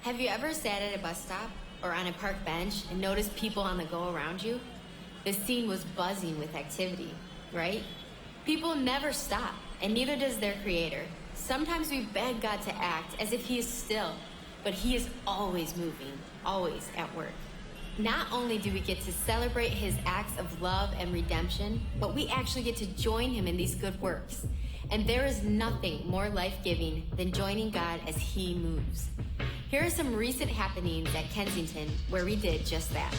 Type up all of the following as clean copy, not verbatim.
Have you ever sat at a bus stop or on a park bench and noticed people on the go around you? The scene was buzzing with activity, right? People never stop, and neither does their creator. Sometimes we beg God to act as if he is still, but he is always moving, always at work. Not only do we get to celebrate his acts of love and redemption, but we actually get to join him in these good works. And there is nothing more life-giving than joining God as he moves. Here are some recent happenings at Kensington where we did just that.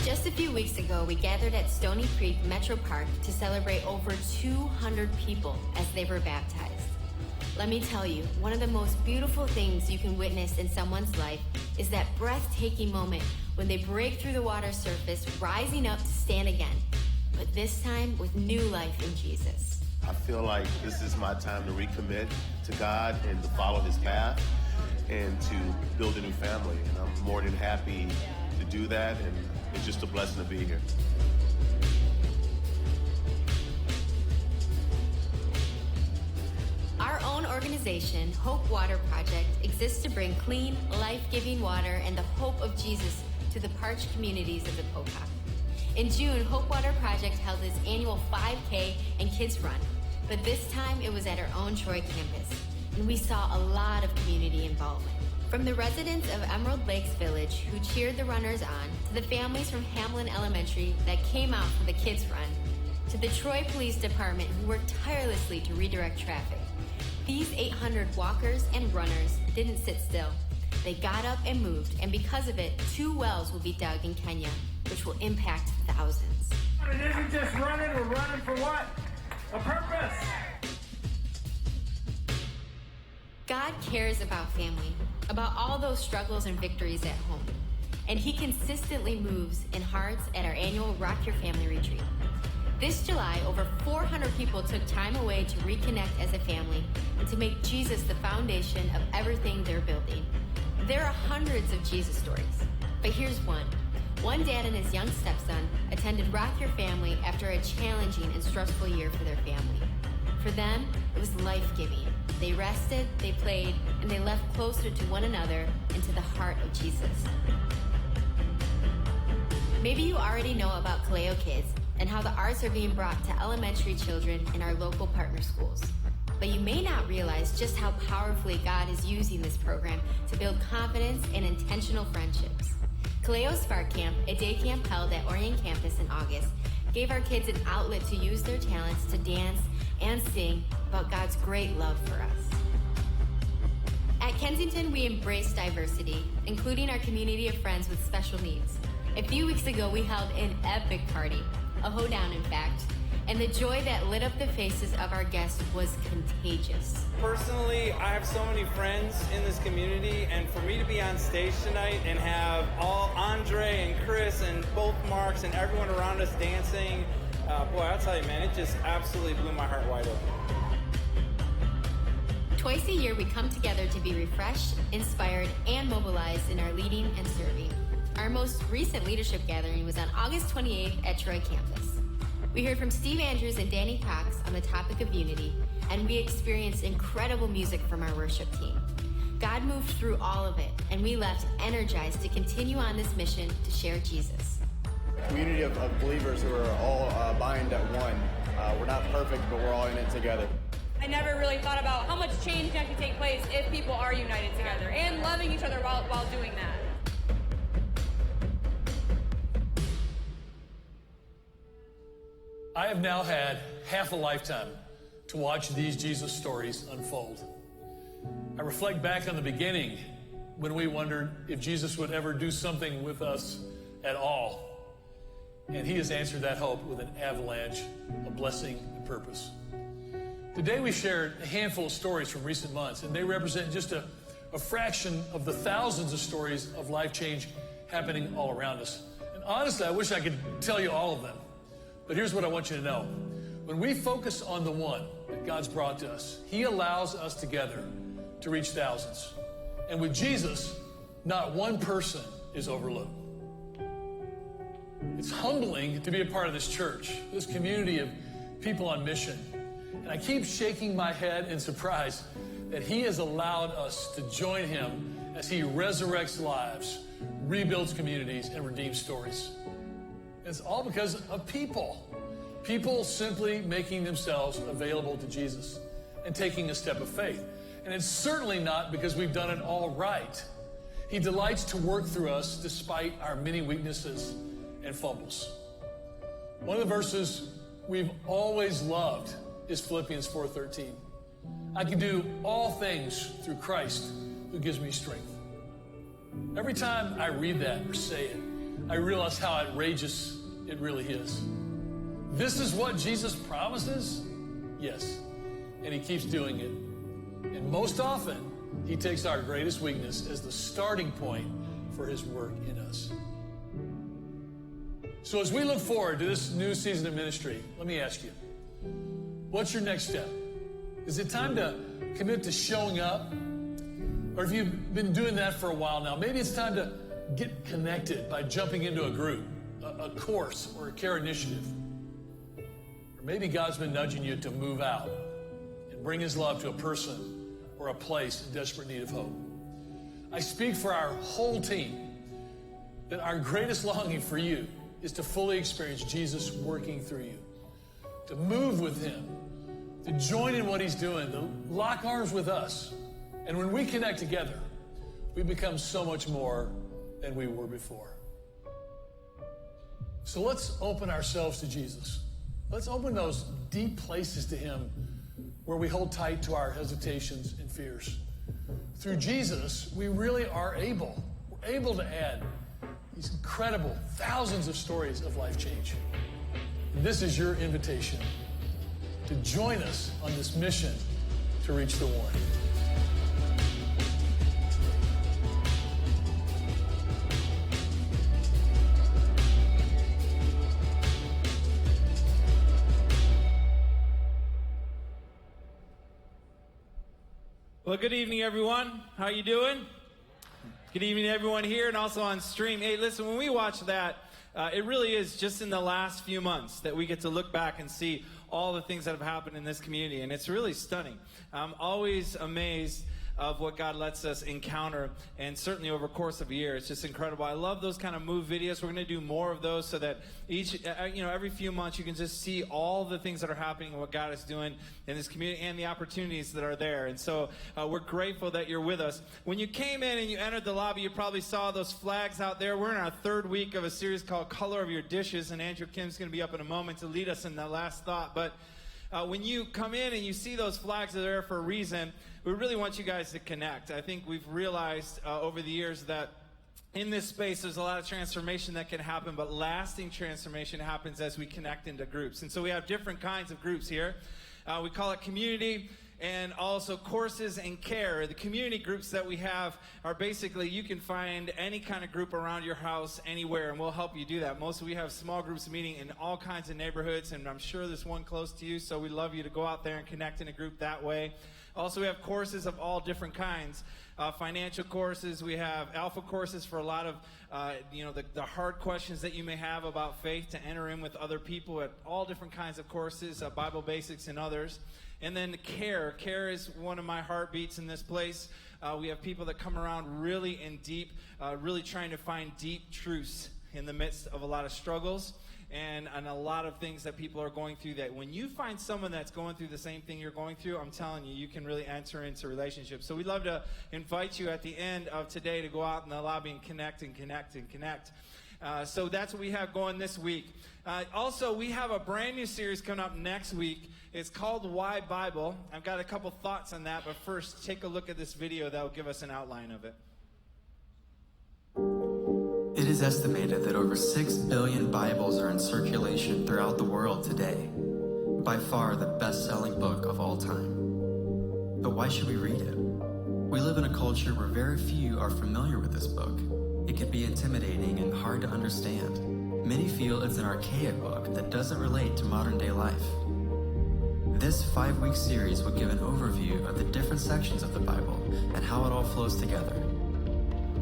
Just a few weeks ago, we gathered at Stony Creek Metro Park to celebrate over 200 people as they were baptized. Let me tell you, one of the most beautiful things you can witness in someone's life is that breathtaking moment when they break through the water surface, rising up to stand again, but this time with new life in Jesus. I feel like this is my time to recommit to God and to follow his path and to build a new family. And I'm more than happy to do that, and it's just a blessing to be here. Our own organization, Hope Water Project, exists to bring clean, life-giving water and the hope of Jesus to the parched communities of the Pocock. In June, Hope Water Project held its annual 5K and Kids Run, but this time it was at our own Troy campus, and we saw a lot of community involvement. From the residents of Emerald Lakes Village who cheered the runners on, to the families from Hamlin Elementary that came out for the Kids Run, to the Troy Police Department who worked tirelessly to redirect traffic. These 800 walkers and runners didn't sit still. They got up and moved, and because of it, 2 wells will be dug in Kenya, which will impact thousands. It isn't just running, we're running for what? A purpose! God cares about family, about all those struggles and victories at home, and he consistently moves in hearts at our annual Rock Your Family retreat. This July, over 400 people took time away to reconnect as a family and to make Jesus the foundation of everything they're building. There are hundreds of Jesus stories, but here's one. One dad and his young stepson attended Rock Your Family after a challenging and stressful year for their family. For them, it was life-giving. They rested, they played, and they left closer to one another and to the heart of Jesus. Maybe you already know about Kaleo Kids and how the arts are being brought to elementary children in our local partner schools. But you may not realize just how powerfully God is using this program to build confidence and intentional friendships. Kaleo Spark Camp, a day camp held at Orion Campus in August, gave our kids an outlet to use their talents to dance and sing about God's great love for us. At Kensington, we embrace diversity, including our community of friends with special needs. A few weeks ago, we held an epic party, a hoedown in fact, and the joy that lit up the faces of our guests was contagious. Personally, I have so many friends in this community, and for me to be on stage tonight and have all Andre and Chris and both Marks and everyone around us dancing, boy, I'll tell you, man, it just absolutely blew my heart wide open. Twice a year, we come together to be refreshed, inspired, and mobilized in our leading and serving. Our most recent leadership gathering was on August 28th at Troy campus. We heard from Steve Andrews and Danny Cox on the topic of unity, and we experienced incredible music from our worship team. God moved through all of it, and we left energized to continue on this mission to share Jesus. A community of believers who are all bind at one. We're not perfect, but we're all in it together. I never really thought about how much change can actually take place if people are united together and loving each other while doing that. I have now had half a lifetime to watch these Jesus stories unfold. I reflect back on the beginning when we wondered if Jesus would ever do something with us at all. And he has answered that hope with an avalanche of blessing and purpose. Today we shared a handful of stories from recent months, and they represent just a fraction of the thousands of stories of life change happening all around us. And honestly, I wish I could tell you all of them. But here's what I want you to know. When we focus on the one that God's brought to us, he allows us together to reach thousands. And with Jesus, not one person is overlooked. It's humbling to be a part of this church, this community of people on mission. And I keep shaking my head in surprise that he has allowed us to join him as he resurrects lives, rebuilds communities, and redeems stories. It's all because of people. People simply making themselves available to Jesus and taking a step of faith. And it's certainly not because we've done it all right. He delights to work through us despite our many weaknesses and fumbles. One of the verses we've always loved is Philippians 4:13. I can do all things through Christ who gives me strength. Every time I read that or say it, I realize how outrageous it really is. This is what Jesus promises? Yes. And he keeps doing it. And most often, he takes our greatest weakness as the starting point for his work in us. So as we look forward to this new season of ministry, let me ask you, what's your next step? Is it time to commit to showing up? Or if you've been doing that for a while now, maybe it's time to get connected by jumping into a group, a course, or a care initiative. Or maybe God's been nudging you to move out and bring his love to a person or a place in desperate need of hope. I speak for our whole team that our greatest longing for you is to fully experience Jesus working through you, to move with him, to join in what he's doing, to lock arms with us. And when we connect together, we become so much more than we were before. So let's open ourselves to Jesus. Let's open those deep places to him where we hold tight to our hesitations and fears. Through Jesus, we really are able. We're able to add these incredible thousands of stories of life change. And this is your invitation to join us on this mission to reach the one. Well, good evening, everyone. How you doing? Good evening to everyone here and also on stream. Hey, listen, when we watch that, it really is just in the last few months that we get to look back and see all the things that have happened in this community, and it's really stunning. I'm always amazed of what God lets us encounter, and certainly over the course of a year. It's just incredible. I love those kind of move videos. We're going to do more of those so that every few months you can just see all the things that are happening and what God is doing in this community and the opportunities that are there. And so we're grateful that you're with us. When you came in and you entered the lobby, you probably saw those flags out there. We're in our third week of a series called Color of Your Dishes, and Andrew Kim's going to be up in a moment to lead us in the last thought. But when you come in and you see those flags are there for a reason, we really want you guys to connect. I think we've realized over the years that in this space there's a lot of transformation that can happen, but lasting transformation happens as we connect into groups. And so we have different kinds of groups here. We call it community and also courses and care. The community groups that we have are basically, you can find any kind of group around your house anywhere, and we'll help you do that. We have small groups meeting in all kinds of neighborhoods, and I'm sure there's one close to you, so we'd love you to go out there and connect in a group that way. Also, we have courses of all different kinds. Financial courses, we have alpha courses for a lot of the hard questions that you may have about faith to enter in with other people at all different kinds of courses, Bible basics and others. And then care. Care is one of my heartbeats in this place. We have people that come around really in deep, really trying to find deep truths in the midst of a lot of struggles and a lot of things that people are going through. That when you find someone that's going through the same thing you're going through, I'm telling you, you can really enter into relationships. So we'd love to invite you at the end of today to go out in the lobby and connect and connect and connect. So that's what we have going this week. Also, we have a brand new series coming up next week. It's called Why Bible. I've got a couple thoughts on that, but first, take a look at this video that will give us an outline of it. It is estimated that over 6 billion Bibles are in circulation throughout the world today. By far the best-selling book of all time. But why should we read it? We live in a culture where very few are familiar with this book. It can be intimidating and hard to understand. Many feel it's an archaic book that doesn't relate to modern-day life. This 5-week series will give an overview of the different sections of the Bible and how it all flows together.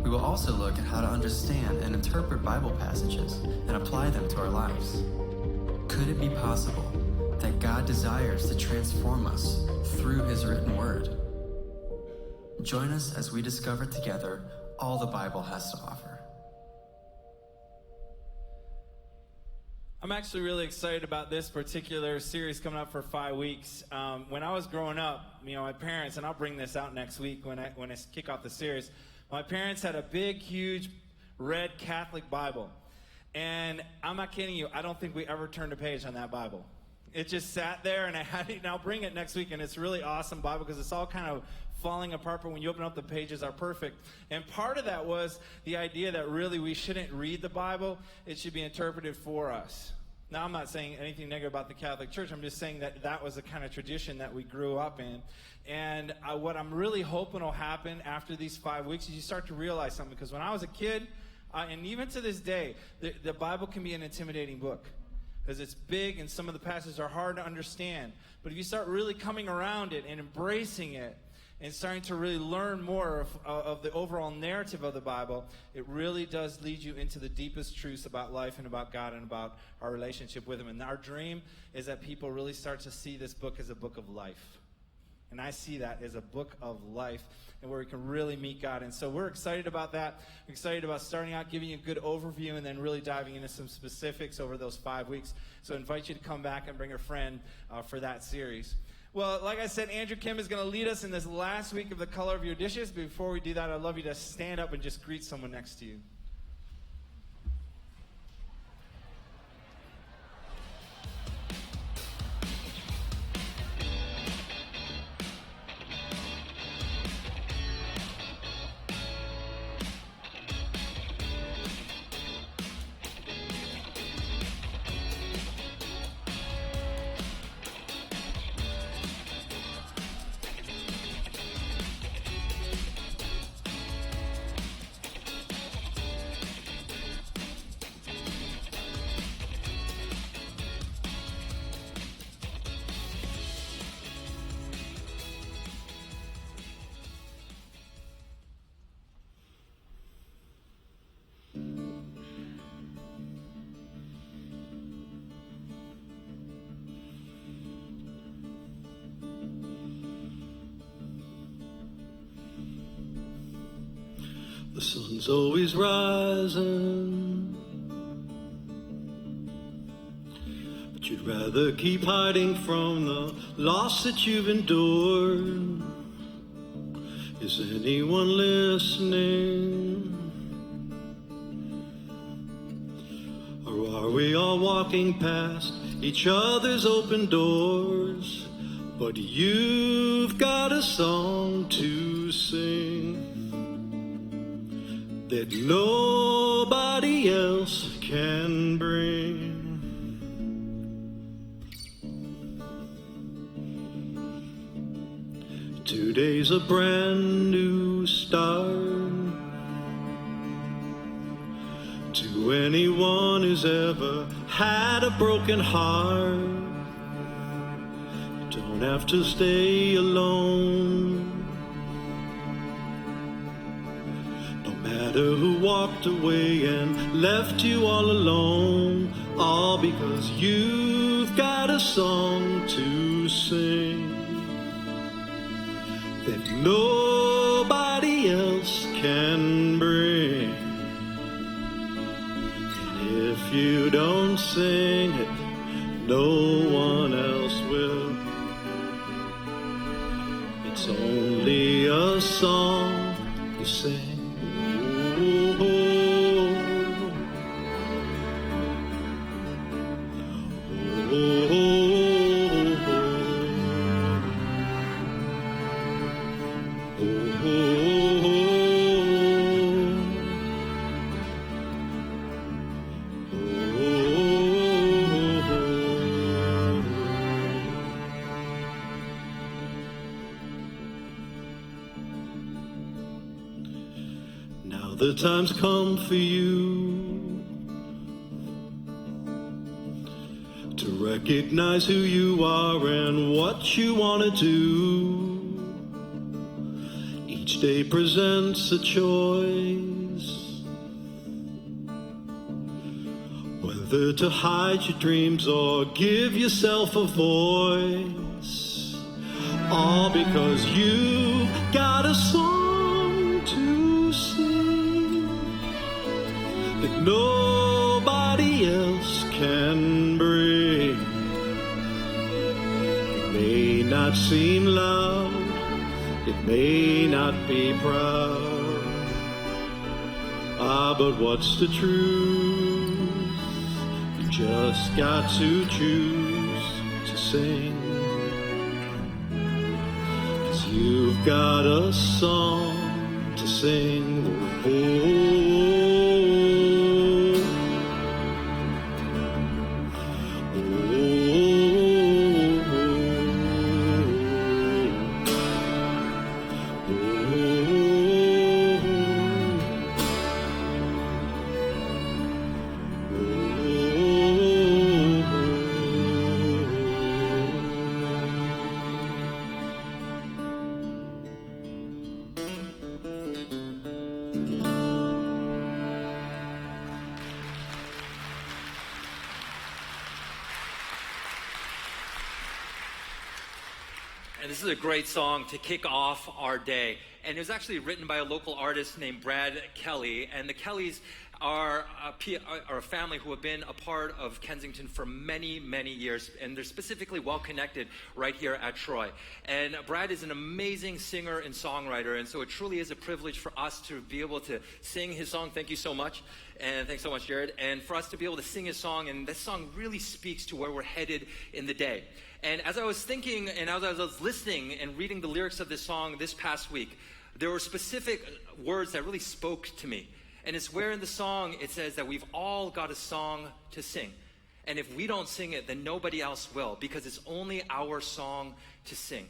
We will also look at how to understand and interpret Bible passages and apply them to our lives. Could it be possible that God desires to transform us through His written word? Join us as we discover together all the Bible has to offer. I'm actually really excited about this particular series coming up for 5 weeks. When I was growing up, my parents, and I'll bring this out next week when I kick off the series, my parents had a big, huge, red Catholic Bible. And I'm not kidding you, I don't think we ever turned a page on that Bible. It just sat there, and I'll bring it next week, and it's a really awesome Bible because it's all kind of falling apart, but when you open up, the pages are perfect. And part of that was the idea that really we shouldn't read the Bible, it should be interpreted for us. Now, I'm not saying anything negative about the Catholic Church. I'm just saying that that was the kind of tradition that we grew up in. And what I'm really hoping will happen after these 5 weeks is you start to realize something. Because when I was a kid, and even to this day, the Bible can be an intimidating book. Because it's big and some of the passages are hard to understand. But if you start really coming around it and embracing it, and starting to really learn more of the overall narrative of the Bible, it really does lead you into the deepest truths about life and about God and about our relationship with Him. And our dream is that people really start to see this book as a book of life. And I see that as a book of life and where we can really meet God. And so we're excited about that. We're excited about starting out, giving you a good overview, and then really diving into some specifics over those 5 weeks. So I invite you to come back and bring a friend for that series. Well, like I said, Andrew Kim is going to lead us in this last week of The Color of Your Dishes. Before we do that, I'd love you to stand up and just greet someone next to you. The sun's always rising, but you'd rather keep hiding from the loss that you've endured. Is anyone listening? Or are we all walking past each other's open doors? But you've got a song to sing that nobody else can bring. Today's a brand new start. To anyone who's ever had a broken heart, you don't have to stay alone. Who walked away and left you all alone, all because you've got a song to sing that nobody else can bring. And if you don't sing it, no one else will. It's only a song you sing. The time's come for you to recognize who you are and what you want to do. Each day presents a choice. whether to hide your dreams or give yourself a voice, all because you've got a song to sing that nobody else can bring. It may not seem loud, it may not be proud, but what's the truth? You just got to choose to sing. 'Cause you've got a song to sing. And this is a great song to kick off our day. And it was actually written by a local artist named Brad Kelly. And the Kellys are a family who have been a part of Kensington for many, many years. And they're specifically well connected right here at Troy. And Brad is an amazing singer and songwriter. And so it truly is a privilege for us to be able to sing his song. Thank you so much. And thanks so much, Jared. And for us to be able to sing his song. And this song really speaks to where we're headed in the day. And as I was thinking and as I was listening and reading the lyrics of this song this past week, there were specific words that really spoke to me. And it's where in the song it says that we've all got a song to sing. And if we don't sing it, then nobody else will, because it's only our song to sing.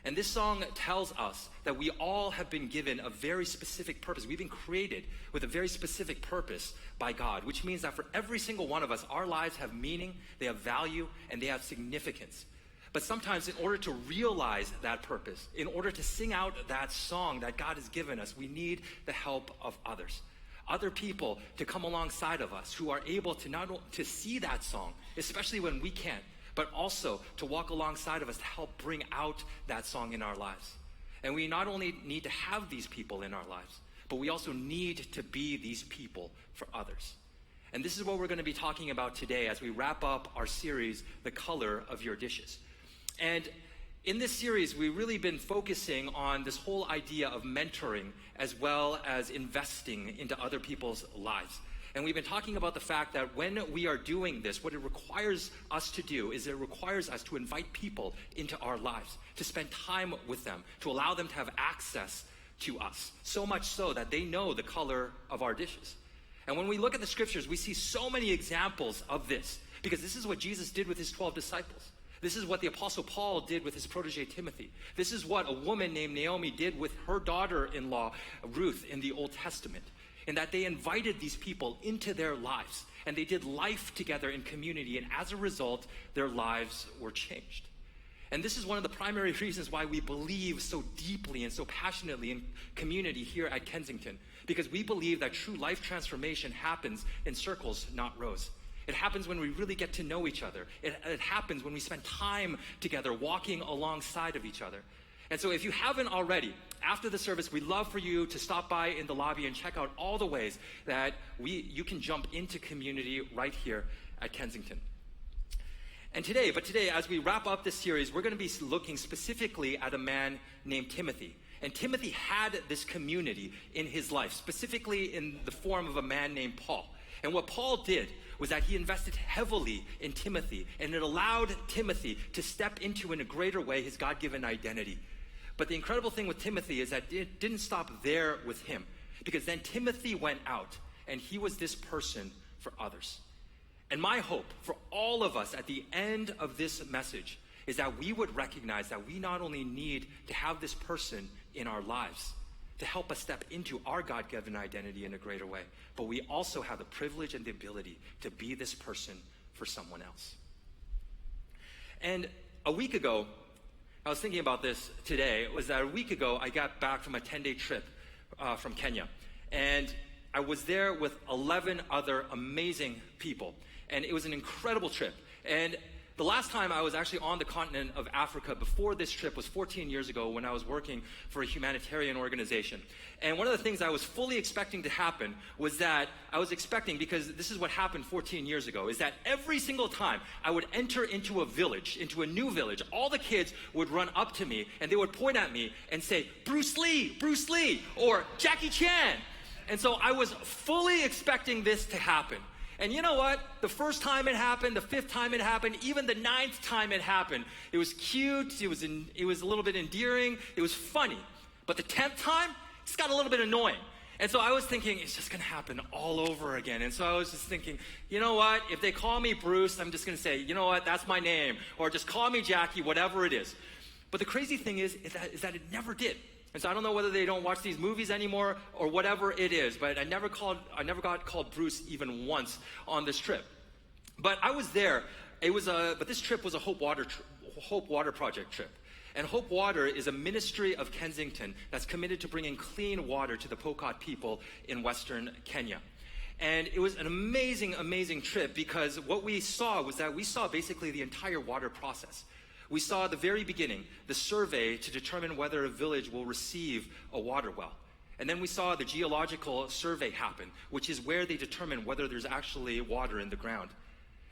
And this song tells us that we all have been given a very specific purpose. We've been created with a very specific purpose by God, which means that for every single one of us, our lives have meaning, they have value, and they have significance. But sometimes in order to realize that purpose, in order to sing out that song that God has given us, we need the help of others. Other people to come alongside of us who are able to not only to see that song, especially when we can't, but also to walk alongside of us to help bring out that song in our lives. And we not only need to have these people in our lives, but we also need to be these people for others. And this is what we're going to be talking about today as we wrap up our series, The Color of Your Dishes. And in this series, we've really been focusing on this whole idea of mentoring as well as investing into other people's lives. And we've been talking about the fact that when we are doing this, what it requires us to do is it requires us to invite people into our lives, to spend time with them, to allow them to have access to us, so much so that they know the color of our dishes. And when we look at the scriptures, we see so many examples of this, because this is what Jesus did with his 12 disciples. This is what the Apostle Paul did with his protege Timothy. This is what a woman named Naomi did with her daughter-in-law, Ruth, in the Old Testament. In that they invited these people into their lives, and they did life together in community, and as a result, their lives were changed. And this is one of the primary reasons why we believe so deeply and so passionately in community here at Kensington, because we believe that true life transformation happens in circles, not rows. It happens when we really get to know each other. It happens when we spend time together walking alongside of each other. And so if you haven't already, after the service, we'd love for you to stop by in the lobby and check out all the ways that you can jump into community right here at Kensington. And today, as we wrap up this series, we're going to be looking specifically at a man named Timothy. And Timothy had this community in his life, specifically in the form of a man named Paul. And what Paul did was that he invested heavily in Timothy, and it allowed Timothy to step into, in a greater way, his God-given identity. But the incredible thing with Timothy is that it didn't stop there with him, because then Timothy went out, and he was this person for others. And my hope for all of us at the end of this message is that we would recognize that we not only need to have this person in our lives to help us step into our God-given identity in a greater way, but we also have the privilege and the ability to be this person for someone else. And a week ago, I was thinking about this today, was that a week ago I got back from a 10-day trip from Kenya. And I was there with 11 other amazing people. And it was an incredible trip. And the last time I was actually on the continent of Africa before this trip was 14 years ago when I was working for a humanitarian organization. And one of the things I was fully expecting to happen was that I was expecting, because this is what happened 14 years ago, is that every single time I would enter into a village, into a new village, all the kids would run up to me and they would point at me and say, Bruce Lee, or Jackie Chan. And so I was fully expecting this to happen. And you know what? The first time it happened, the 5th time it happened, even the 9th time it happened, it was cute, it was a little bit endearing, it was funny. But the 10th time, it just got a little bit annoying. And so I was thinking, it's just gonna happen all over again. And so I was just thinking, you know what? If they call me Bruce, I'm just gonna say, you know what? That's my name. Or just call me Jackie, whatever it is. But the crazy thing is that it never did. And so I don't know whether they don't watch these movies anymore or whatever it is, but I never got called Bruce even once on this trip. But I was there. But this trip was a Hope Water Project trip. And Hope Water is a ministry of Kensington that's committed to bringing clean water to the Pokot people in Western Kenya. And it was an amazing, amazing trip, because what we saw was that we saw basically the entire water process. We saw at the very beginning the survey to determine whether a village will receive a water well. And then we saw the geological survey happen, which is where they determine whether there's actually water in the ground.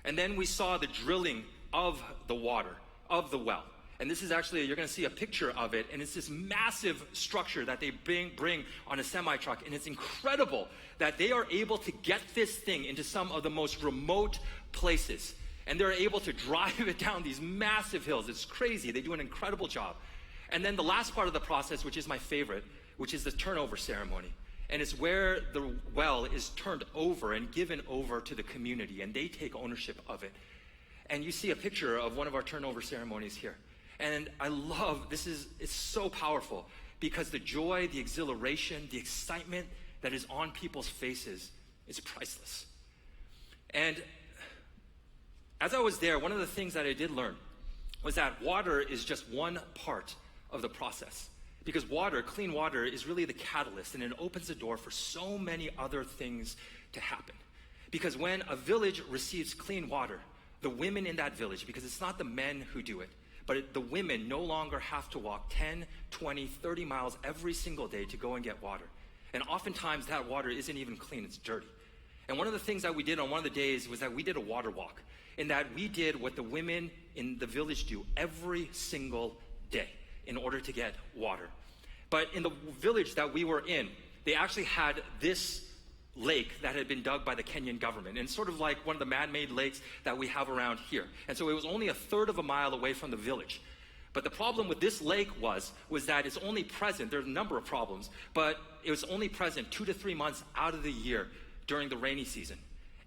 And then we saw the drilling of the water, of the well. And this is actually, you're going to see a picture of it, and it's this massive structure that they bring on a semi-truck. And it's incredible that they are able to get this thing into some of the most remote places. And they're able to drive it down these massive hills. It's crazy. They do an incredible job. And then the last part of the process, which is my favorite, which is the turnover ceremony. And it's where the well is turned over and given over to the community, and they take ownership of it. And you see a picture of one of our turnover ceremonies here. And I love, it's so powerful, because the joy, the exhilaration, the excitement that is on people's faces is priceless. And as I was there, one of the things that I did learn was that water is just one part of the process. Because water, clean water, is really the catalyst, and it opens the door for so many other things to happen. Because when a village receives clean water, the women in that village, because it's not the men who do it, but the women no longer have to walk 10, 20, 30 miles every single day to go and get water. And oftentimes that water isn't even clean, it's dirty. And one of the things that we did on one of the days was that we did a water walk, in that we did what the women in the village do every single day in order to get water. But in the village that we were in, they actually had this lake that had been dug by the Kenyan government, and sort of like one of the man-made lakes that we have around here. And so it was only 1/3 of a mile away from the village. But the problem with this lake was that it's only present, there's a number of problems, but it was only present 2 to 3 months out of the year during the rainy season.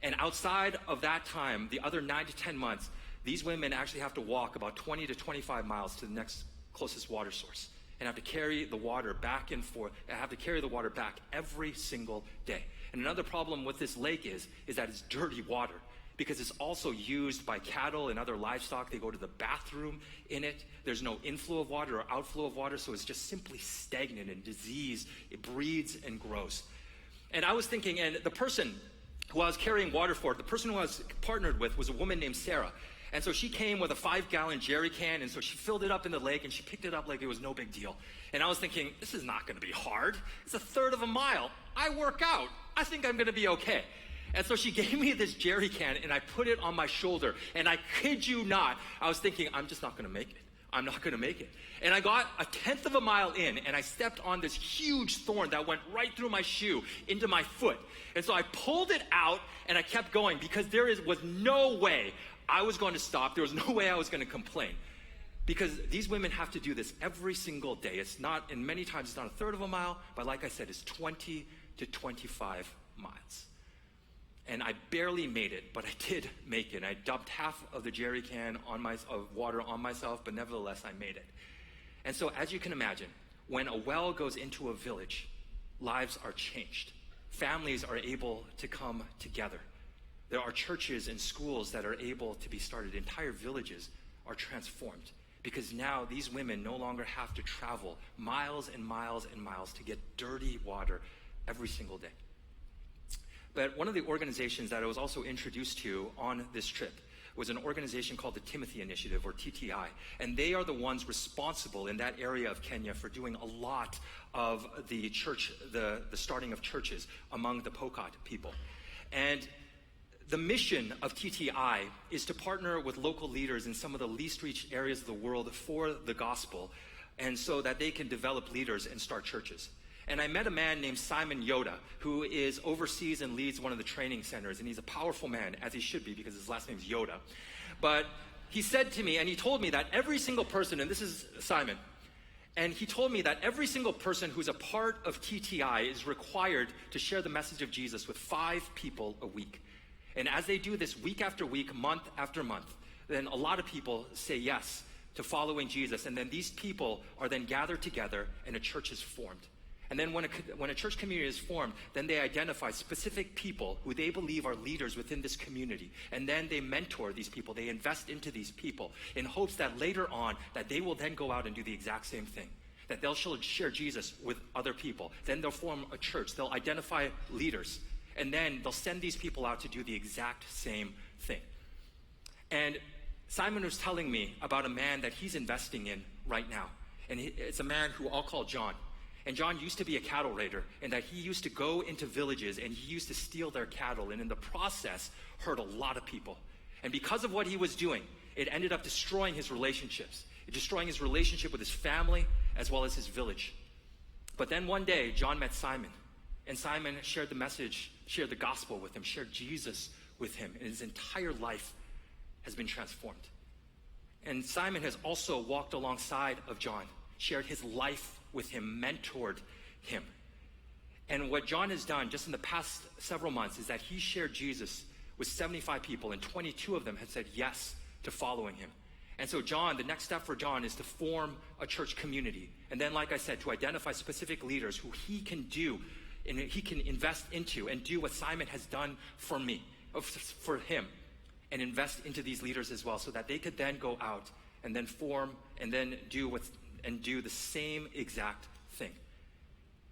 And outside of that time, the other 9 to 10 months, these women actually have to walk about 20 to 25 miles to the next closest water source, and have to carry the water back and forth, and have to carry the water back every single day. And another problem with this lake is that it's dirty water, because it's also used by cattle and other livestock. They go to the bathroom in it. There's no inflow of water or outflow of water, so it's just simply stagnant and disease. It breeds and grows. And I was thinking, and the person who I was carrying water for, the person who I was partnered with, was a woman named Sarah. And so she came with a 5-gallon jerry can, and so she filled it up in the lake, and she picked it up like it was no big deal. And I was thinking, this is not going to be hard. It's 1/3 of a mile. I work out. I think I'm going to be okay. And so she gave me this jerry can, and I put it on my shoulder. And I kid you not, I was thinking, I'm just not going to make it. I'm not going to make it. And I got 1/10 of a mile in, and I stepped on this huge thorn that went right through my shoe into my foot. And so I pulled it out, and I kept going, because there was no way I was going to stop. There was no way I was going to complain, because these women have to do this every single day. It's not, and many times it's not 1/3 of a mile, but like I said, it's 20 to 25 miles. And I barely made it, but I did make it. I dumped half of the jerry can of water on myself, but nevertheless, I made it. And so, as you can imagine, when a well goes into a village, lives are changed. Families are able to come together. There are churches and schools that are able to be started. Entire villages are transformed, because now these women no longer have to travel miles and miles and miles to get dirty water every single day. But one of the organizations that I was also introduced to on this trip was an organization called the Timothy Initiative, or TTI. And they are the ones responsible in that area of Kenya for doing a lot of the church, the starting of churches among the Pokot people. And the mission of TTI is to partner with local leaders in some of the least reached areas of the world for the gospel, and so that they can develop leaders and start churches. And I met a man named Simon Yoda, who is oversees and leads one of the training centers, and he's a powerful man, as he should be, because his last name is Yoda. But he said to me, and he told me that every single person, and this is Simon, and he told me that every single person who's a part of TTI is required to share the message of Jesus with 5 people a week. And as they do this week after week, month after month, then a lot of people say yes to following Jesus. And then these people are then gathered together and a church is formed. And then when a church community is formed, then they identify specific people who they believe are leaders within this community. And then they mentor these people. They invest into these people in hopes that later on that they will then go out and do the exact same thing. That they'll share Jesus with other people. Then they'll form a church. They'll identify leaders. And then they'll send these people out to do the exact same thing. And Simon was telling me about a man that he's investing in right now. And it's a man who I'll call John. And John used to be a cattle raider, and that he used to go into villages and he used to steal their cattle, and in the process hurt a lot of people. And because of what he was doing, it ended up destroying his relationships, destroying his relationship with his family as well as his village. But then one day, John met Simon, and Simon shared the message, shared the gospel with him, shared Jesus with him, and his entire life has been transformed. And Simon has also walked alongside of John, shared his life with him, mentored him. And what John has done just in the past several months is that he shared Jesus with 75 people, and 22 of them had said yes to following him. And so John, the next step for John is to form a church community. And then, like I said, to identify specific leaders who he can do and he can invest into and do what Simon has done for me, for him, and invest into these leaders as well, so that they could then go out and then form and then do the same exact thing.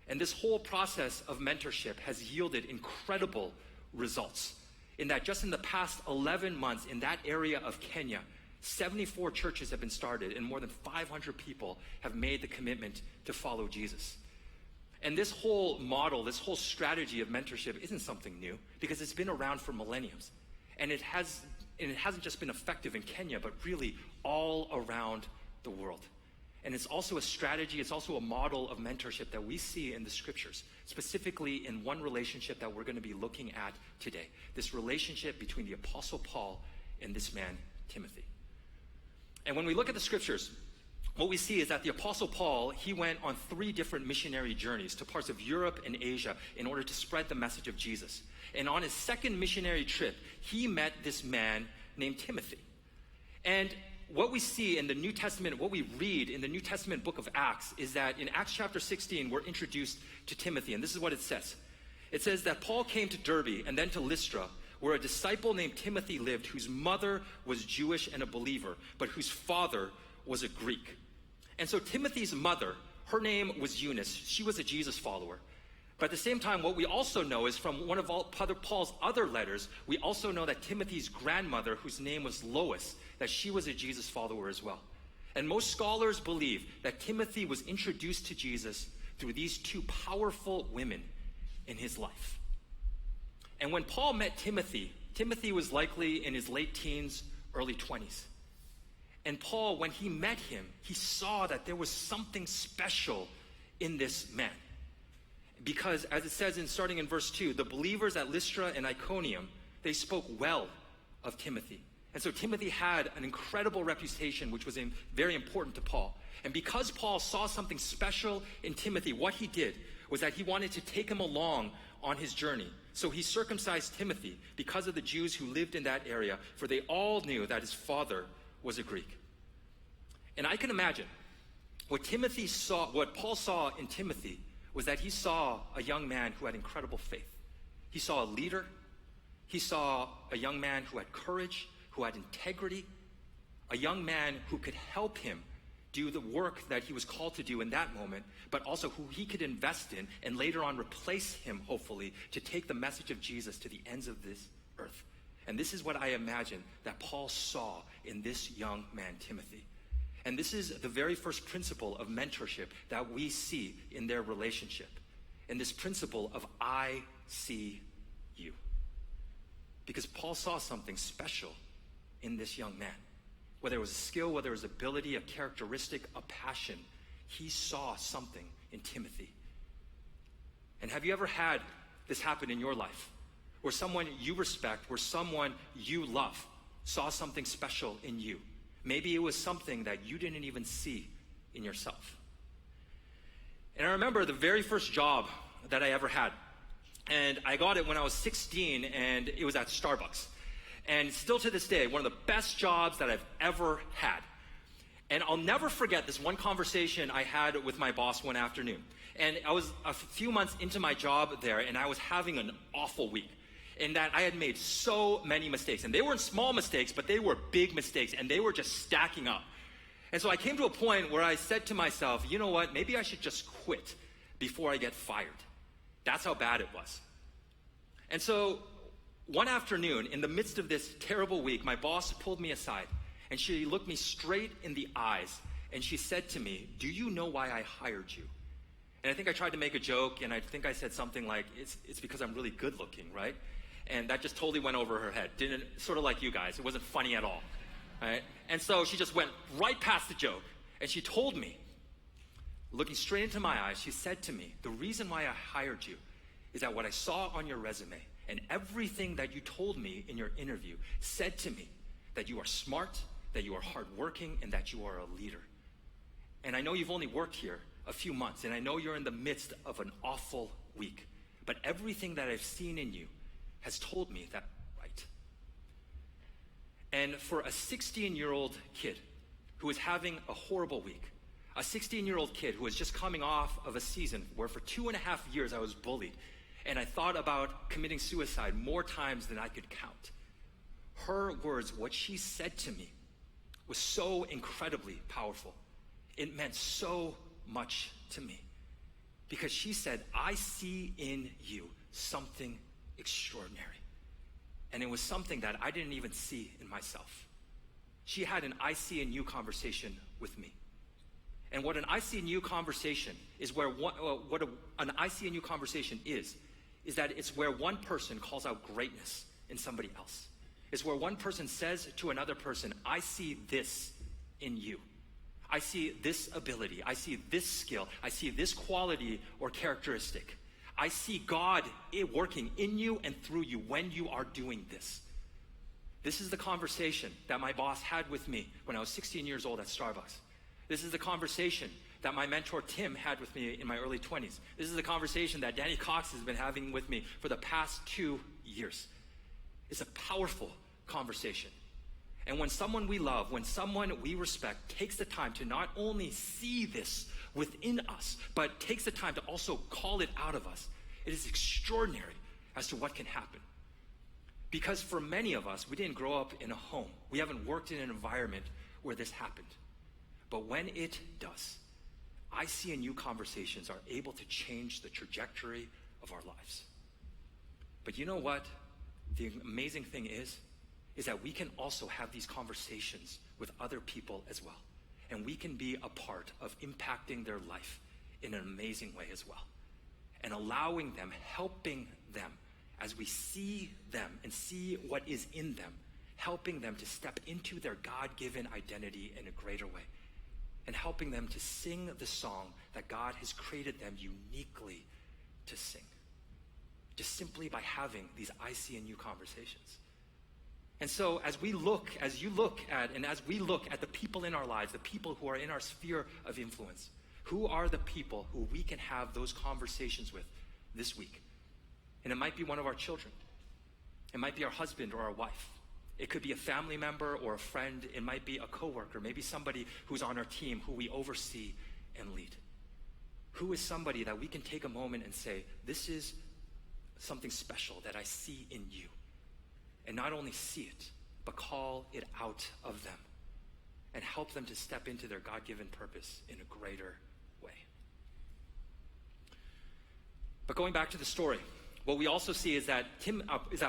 And this whole process of mentorship has yielded incredible results, in that just in the past 11 months in that area of Kenya, 74 churches have been started and more than 500 people have made the commitment to follow Jesus. And this whole model, this whole strategy of mentorship isn't something new, because it's been around for millenniums. And it hasn't just been effective in Kenya, but really all around the world. And it's also a strategy, it's also a model of mentorship that we see in the scriptures, specifically in one relationship that we're going to be looking at today. This relationship between the Apostle Paul and this man, Timothy. And when we look at the scriptures, what we see is that the Apostle Paul, he went on 3 different missionary journeys to parts of Europe and Asia in order to spread the message of Jesus. And on his second missionary trip, he met this man named Timothy. And what we see in the New Testament, what we read in the New Testament book of Acts, is that in Acts chapter 16, we're introduced to Timothy. And this is what it says. It says that Paul came to Derbe and then to Lystra, where a disciple named Timothy lived, whose mother was Jewish and a believer, but whose father was a Greek. And so Timothy's mother, her name was Eunice. She was a Jesus follower. But at the same time, what we also know is from one of Paul's other letters, we also know that Timothy's grandmother, whose name was Lois, that she was a Jesus follower as well. And most scholars believe that Timothy was introduced to Jesus through these 2 powerful women in his life. And when Paul met Timothy, Timothy was likely in his late teens, early 20s. And Paul, when he met him, he saw that there was something special in this man. Because as it says starting in verse 2, the believers at Lystra and Iconium, they spoke well of Timothy. And so Timothy had an incredible reputation, which was very important to Paul. And because Paul saw something special in Timothy, what he did was that he wanted to take him along on his journey. So he circumcised Timothy because of the Jews who lived in that area, for they all knew that his father was a Greek. And I can imagine what Paul saw in Timothy was that he saw a young man who had incredible faith. He saw a leader. He saw a young man who had courage, who had integrity, a young man who could help him do the work that he was called to do in that moment, but also who he could invest in and later on replace him, hopefully, to take the message of Jesus to the ends of this earth. And this is what I imagine that Paul saw in this young man, Timothy. And this is the very first principle of mentorship that we see in their relationship. And this principle of I see you. Because Paul saw something special in this young man. Whether it was a skill, whether it was ability, a characteristic, a passion, he saw something in Timothy. And have you ever had this happen in your life? Where someone you respect, where someone you love, saw something special in you? Maybe it was something that you didn't even see in yourself. And I remember the very first job that I ever had. And I got it when I was 16, and it was at Starbucks. And still to this day, one of the best jobs that I've ever had. And I'll never forget this one conversation I had with my boss one afternoon. And I was a few months into my job there, and I was having an awful week. In that I had made so many mistakes. And they weren't small mistakes, but they were big mistakes, and they were just stacking up. And so I came to a point where I said to myself, you know what, maybe I should just quit before I get fired. That's how bad it was. And so one afternoon, in the midst of this terrible week, my boss pulled me aside, and she looked me straight in the eyes, and she said to me, do you know why I hired you? And I think I tried to make a joke, and I think I said something like, it's because I'm really good looking, right? And that just totally went over her head. Didn't, sort of like you guys, it wasn't funny at all, right? And so she just went right past the joke, and she told me, looking straight into my eyes, she said to me, the reason why I hired you is that what I saw on your resume and everything that you told me in your interview said to me that you are smart, that you are hardworking, and that you are a leader. And I know you've only worked here a few months, and I know you're in the midst of an awful week, but everything that I've seen in you has told me that right. And for a 16-year-old kid who is having a horrible week, a 16-year-old kid who was just coming off of a season where for 2.5 years I was bullied, and I thought about committing suicide more times than I could count. Her words, what she said to me, was so incredibly powerful. It meant so much to me. Because she said, I see in you something extraordinary. And it was something that I didn't even see in myself. She had an I see in you conversation with me. And what an I see in you conversation is where an I see in you conversation is that it's where one person calls out greatness in somebody else. It's where one person says to another person, I see this in you. I see this ability. I see this skill. I see this quality or characteristic. I see God working in you and through you when you are doing this. This is the conversation that my boss had with me when I was 16 years old at Starbucks. This is the conversation that my mentor Tim had with me in my early 20s. This is the conversation that Danny Cox has been having with me for the past 2 years. It's a powerful conversation. And when someone we love, when someone we respect takes the time to not only see this within us, but takes the time to also call it out of us, it is extraordinary as to what can happen. Because for many of us, we didn't grow up in a home. We haven't worked in an environment where this happened. But when it does, I see in you conversations are able to change the trajectory of our lives. But you know what? The amazing thing is that we can also have these conversations with other people as well. And we can be a part of impacting their life in an amazing way as well. And allowing them, helping them as we see them and see what is in them, helping them to step into their God-given identity in a greater way. And helping them to sing the song that God has created them uniquely to sing. Just simply by having these I see in you conversations. And so as you look at the people in our lives, the people who are in our sphere of influence, who are the people who we can have those conversations with this week? And it might be one of our children. It might be our husband or our wife. It could be a family member or a friend. It might be a coworker, maybe somebody who's on our team who we oversee and lead. Who is somebody that we can take a moment and say, this is something special that I see in you. And not only see it, but call it out of them. and help them to step into their God-given purpose in a greater way. But going back to the story, what we also see is that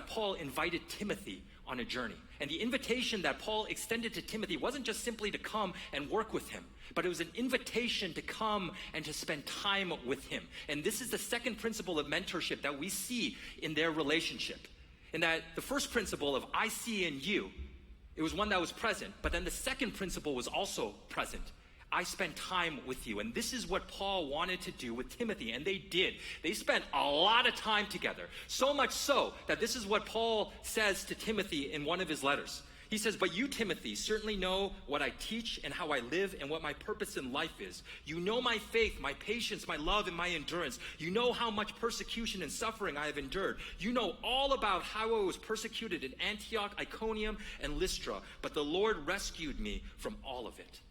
Paul invited Timothy on a journey. And the invitation that Paul extended to Timothy wasn't just simply to come and work with him, but it was an invitation to come and to spend time with him. And this is the second principle of mentorship that we see in their relationship. In that the first principle of I see in you, it was one that was present, but then the second principle was also present. I spent time with you. And this is what Paul wanted to do with Timothy, and they did. They spent a lot of time together, so much so that this is what Paul says to Timothy in one of his letters. He says, "But you, Timothy, certainly know what I teach and how I live and what my purpose in life is. You know my faith, my patience, my love, and my endurance. You know how much persecution and suffering I have endured. You know all about how I was persecuted in Antioch, Iconium, and Lystra. But the Lord rescued me from all of it."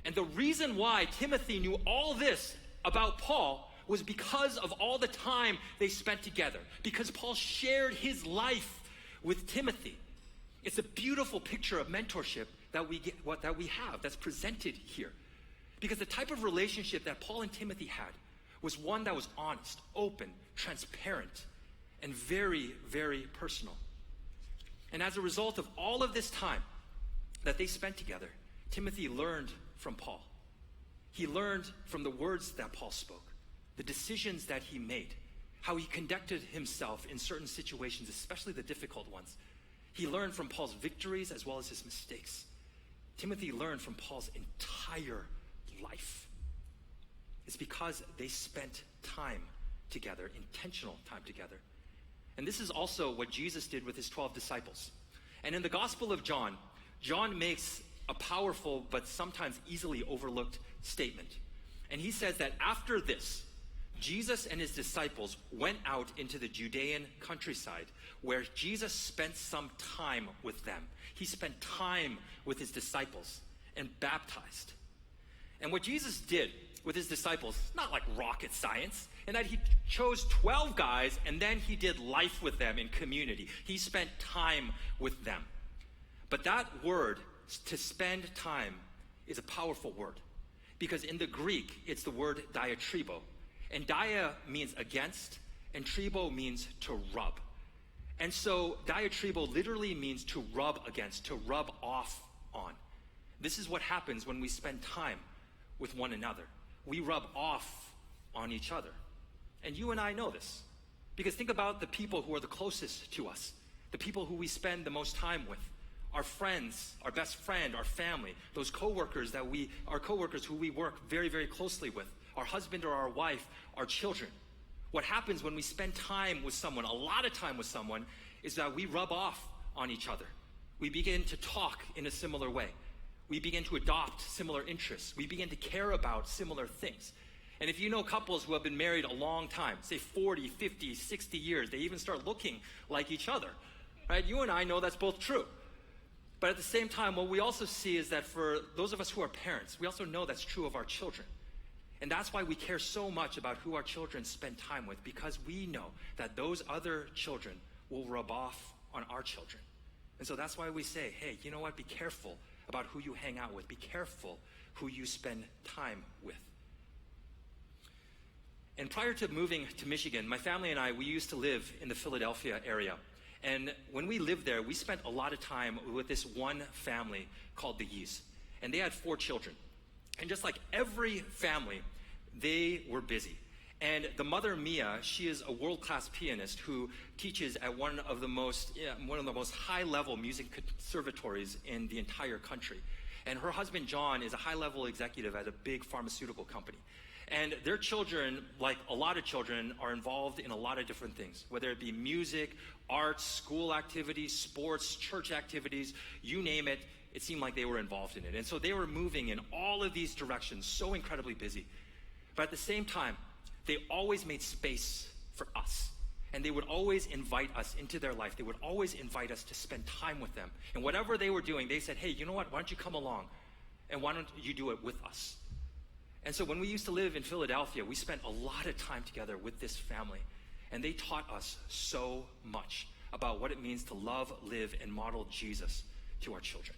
And the reason why Timothy knew all this about Paul was because of all the time they spent together. Because Paul shared his life with Timothy. It's a beautiful picture of mentorship that we have that's presented here. Because the type of relationship that Paul and Timothy had was one that was honest, open, transparent, and very, very personal. And as a result of all of this time that they spent together, Timothy learned from Paul. He learned from the words that Paul spoke, the decisions that he made, how he conducted himself in certain situations, especially the difficult ones. He learned from Paul's victories as well as his mistakes. Timothy learned from Paul's entire life. It's because they spent time together, intentional time together. And this is also what Jesus did with his 12 disciples. And in the Gospel of John, John makes a powerful but sometimes easily overlooked statement. And he says that after this, Jesus and his disciples went out into the Judean countryside where Jesus spent some time with them. He spent time with his disciples and baptized. And what Jesus did with his disciples, not like rocket science, in that he chose 12 guys and then he did life with them in community. He spent time with them. But that word, to spend time, is a powerful word. Because in the Greek, it's the word diatribo. And dia means against, and tribo means to rub. And so diatribo literally means to rub against, to rub off on. This is what happens when we spend time with one another. We rub off on each other. And you and I know this. Because think about the people who are the closest to us, the people who we spend the most time with. Our friends, our best friend, our family, those coworkers who we work very, very closely with, our husband or our wife, our children. What happens when we spend time with someone, a lot of time with someone, is that we rub off on each other. We begin to talk in a similar way. We begin to adopt similar interests. We begin to care about similar things. And if you know couples who have been married a long time, say 40, 50, 60 years, they even start looking like each other, right? You and I know that's both true. But at the same time, what we also see is that for those of us who are parents, we also know that's true of our children. And that's why we care so much about who our children spend time with, because we know that those other children will rub off on our children. And so that's why we say, hey, you know what? Be careful about who you hang out with. Be careful who you spend time with. And prior to moving to Michigan, my family and I, we used to live in the Philadelphia area. And when we lived there, we spent a lot of time with this one family called the Yees. And they had 4 children. And just like every family, they were busy. And the mother, Mia, she is a world-class pianist who teaches at one of the most high-level music conservatories in the entire country. And her husband, John, is a high-level executive at a big pharmaceutical company. And their children, like a lot of children, are involved in a lot of different things, whether it be music, arts, school activities, sports, church activities, you name it. It seemed like they were involved in it. And so they were moving in all of these directions, so incredibly busy. But at the same time, they always made space for us. And they would always invite us into their life. They would always invite us to spend time with them. And whatever they were doing, they said, hey, you know what? Why don't you come along? And why don't you do it with us? And so when we used to live in Philadelphia, we spent a lot of time together with this family. And they taught us so much about what it means to love, live, and model Jesus to our children.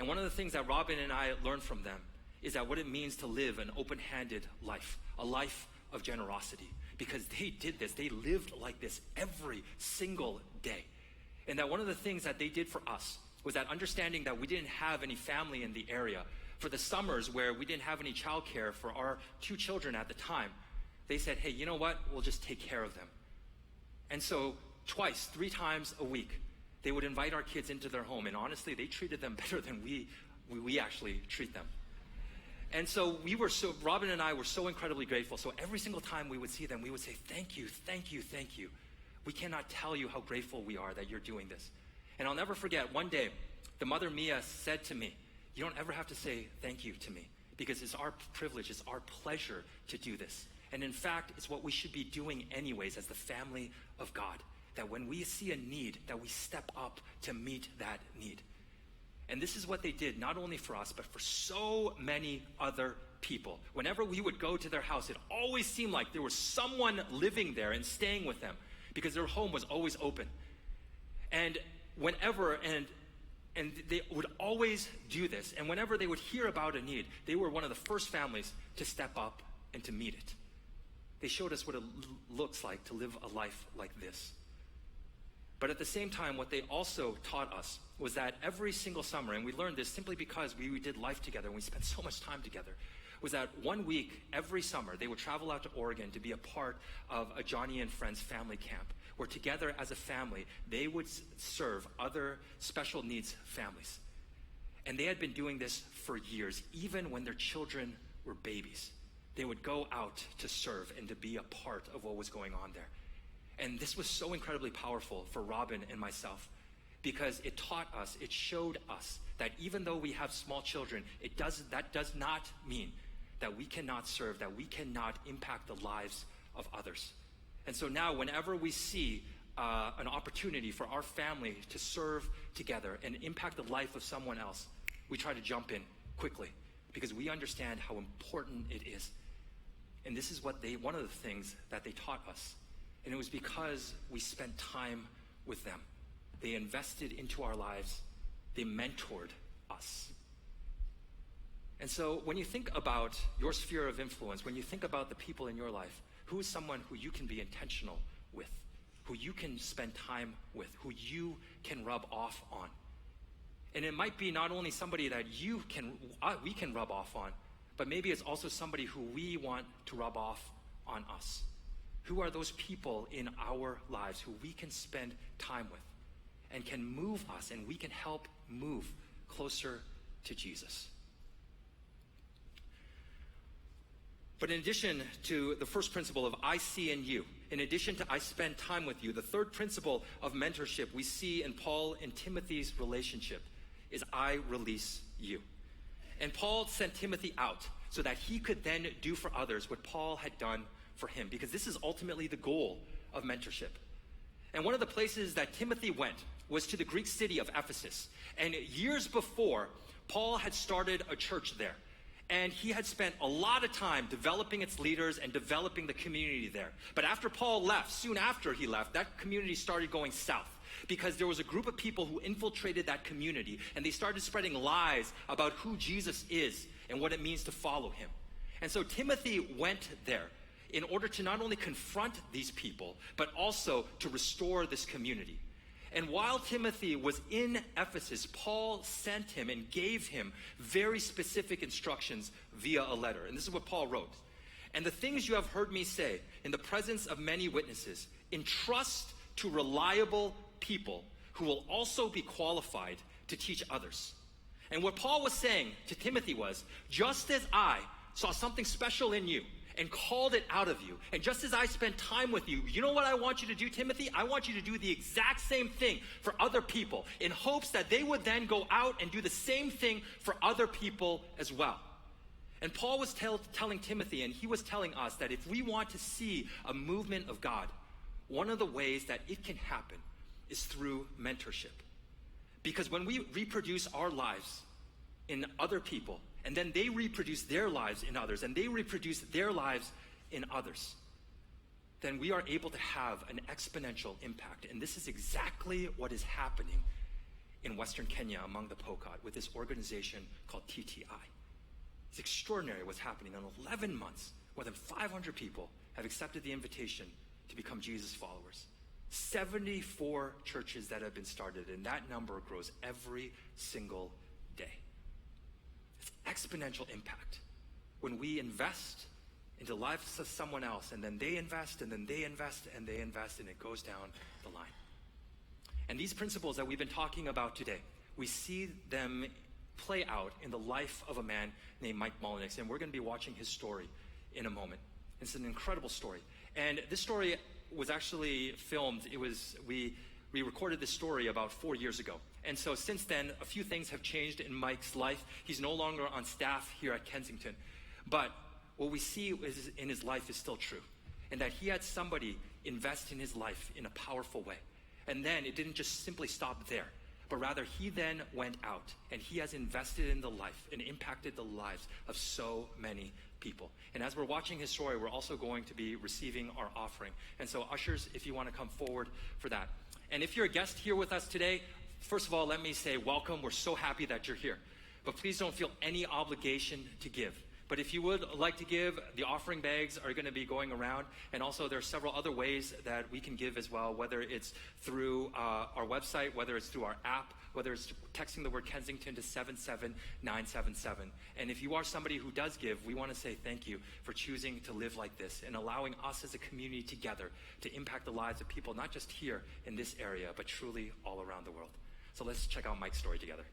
And one of the things that Robin and I learned from them is that what it means to live an open-handed life, a life of generosity. Because they did this, they lived like this every single day. And that one of the things that they did for us was that understanding that we didn't have any family in the area, for the summers where we didn't have any childcare for our 2 children at the time, they said, hey, you know what? We'll just take care of them. And so 3 times a week, they would invite our kids into their home. And honestly, they treated them better than we actually treat them. And so Robin and I were so incredibly grateful. So every single time we would see them, we would say, thank you, thank you, thank you. We cannot tell you how grateful we are that you're doing this. And I'll never forget, one day, the mother Mia said to me, you don't ever have to say thank you to me, because it's our privilege, it's our pleasure to do this. And in fact, it's what we should be doing anyways as the family of God, that when we see a need, that we step up to meet that need. And this is what they did, not only for us, but for so many other people. Whenever we would go to their house, it always seemed like there was someone living there and staying with them, because their home was always open. And and they would always do this. And whenever they would hear about a need, they were one of the first families to step up and to meet it. They showed us what it looks like to live a life like this. But at the same time, what they also taught us was that every single summer, and we learned this simply because we did life together and we spent so much time together, was that 1 week, every summer, they would travel out to Oregon to be a part of a Johnny and Friends family camp, where together as a family, they would serve other special needs families. And they had been doing this for years, even when their children were babies. They would go out to serve and to be a part of what was going on there. And this was so incredibly powerful for Robin and myself, because it taught us, it showed us that even though we have small children, that does not mean that we cannot serve, that we cannot impact the lives of others. And so now whenever we see an opportunity for our family to serve together and impact the life of someone else, we try to jump in quickly, because we understand how important it is. And this is one of the things that they taught us. And it was because we spent time with them. They invested into our lives. They mentored us. And so when you think about your sphere of influence, when you think about the people in your life, who is someone who you can be intentional with, who you can spend time with, who you can rub off on? And it might be not only somebody that we can rub off on, but maybe it's also somebody who we want to rub off on us. Who are those people in our lives who we can spend time with and can move us, and we can help move closer to Jesus? But in addition to the first principle of I see in you, in addition to I spend time with you, the third principle of mentorship we see in Paul and Timothy's relationship is I release you. And Paul sent Timothy out so that he could then do for others what Paul had done for him, because this is ultimately the goal of mentorship. And one of the places that Timothy went was to the Greek city of Ephesus. And years before, Paul had started a church there. And he had spent a lot of time developing its leaders and developing the community there. But after Paul left, soon after he left, that community started going south, because there was a group of people who infiltrated that community, and they started spreading lies about who Jesus is and what it means to follow him. And so Timothy went there in order to not only confront these people, but also to restore this community. And while Timothy was in Ephesus, Paul sent him and gave him very specific instructions via a letter. And this is what Paul wrote. And the things you have heard me say in the presence of many witnesses, entrust to reliable people who will also be qualified to teach others. And what Paul was saying to Timothy was, just as I saw something special in you and called it out of you, and just as I spent time with you, you know what I want you to do, Timothy? I want you to do the exact same thing for other people, in hopes that they would then go out and do the same thing for other people as well. And Paul was telling Timothy, and he was telling us, that if we want to see a movement of God, one of the ways that it can happen is through mentorship. Because when we reproduce our lives in other people, and then they reproduce their lives in others, and they reproduce their lives in others, then we are able to have an exponential impact. And this is exactly what is happening in Western Kenya among the Pokot with this organization called TTI. It's extraordinary what's happening. In 11 months, more than 500 people have accepted the invitation to become Jesus followers. 74 churches that have been started, and that number grows every single day. It's exponential impact. When we invest into the lives of someone else, and then they invest, and then they invest, and they invest, and it goes down the line. And these principles that we've been talking about today, we see them play out in the life of a man named Mike Mullenix, and we're going to be watching his story in a moment. It's an incredible story. And this story was actually filmed. We recorded this story about 4 years ago. And so since then, a few things have changed in Mike's life. He's no longer on staff here at Kensington. But what we see in his life is still true, and that he had somebody invest in his life in a powerful way. And then it didn't just simply stop there, but rather he then went out and he has invested in the life and impacted the lives of so many people. And as we're watching his story, we're also going to be receiving our offering. And so ushers, if you want to come forward for that. And if you're a guest here with us today, first of all, let me say welcome. We're so happy that you're here. But please don't feel any obligation to give. But if you would like to give, the offering bags are going to be going around. And also there are several other ways that we can give as well, whether it's through our website, whether it's through our app, whether it's texting the word Kensington to 77977. And if you are somebody who does give, we want to say thank you for choosing to live like this and allowing us as a community together to impact the lives of people, not just here in this area, but truly all around the world. So let's check out Mike's story together.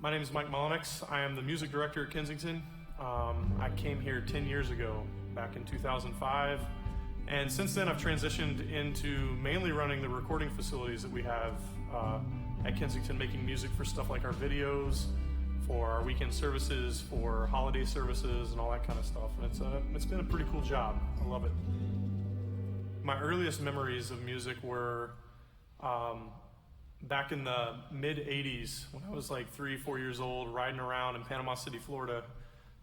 My name is Mike Mullenix. I am the music director at Kensington. I came here 10 years ago, back in 2005. And since then, I've transitioned into mainly running the recording facilities that we have at Kensington, making music for stuff like our videos, for our weekend services, for holiday services, and all that kind of stuff. And it's been a pretty cool job. I love it. My earliest memories of music were back in the mid-'80s, when I was like 3-4 years old, riding around in Panama City, Florida,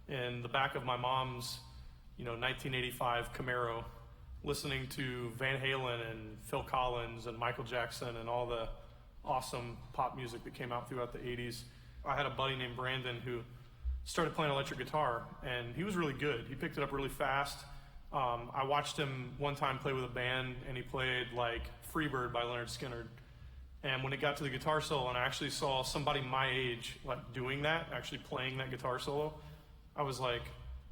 in the back of my mom's 1985 Camaro, listening to Van Halen and Phil Collins and Michael Jackson and all the awesome pop music that came out throughout the 80s. I had a buddy named Brandon who started playing electric guitar, and he was really good. He picked it up really fast. I watched him one time play with a band, and he played like Freebird by Leonard Skinner. And when it got to the guitar solo, and I actually saw somebody my age like doing that, actually playing that guitar solo, I was like,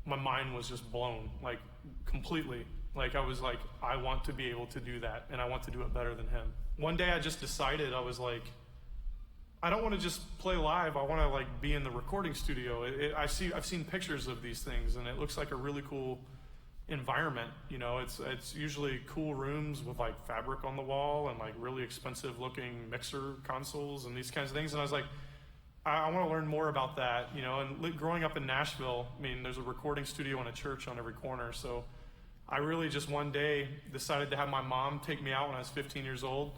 my mind was just blown, like completely. Like I was like, I want to be able to do that, and I want to do it better than him. One day I just decided, I was like, I don't want to just play live. I want to like be in the recording studio. I've seen pictures of these things, and it looks like a really cool environment. It's usually cool rooms with like fabric on the wall and like really expensive looking mixer consoles and these kinds of things. And I was like, I want to learn more about that. And growing up in Nashville, I mean, there's a recording studio and a church on every corner. So I really just one day decided to have my mom take me out when I was 15 years old.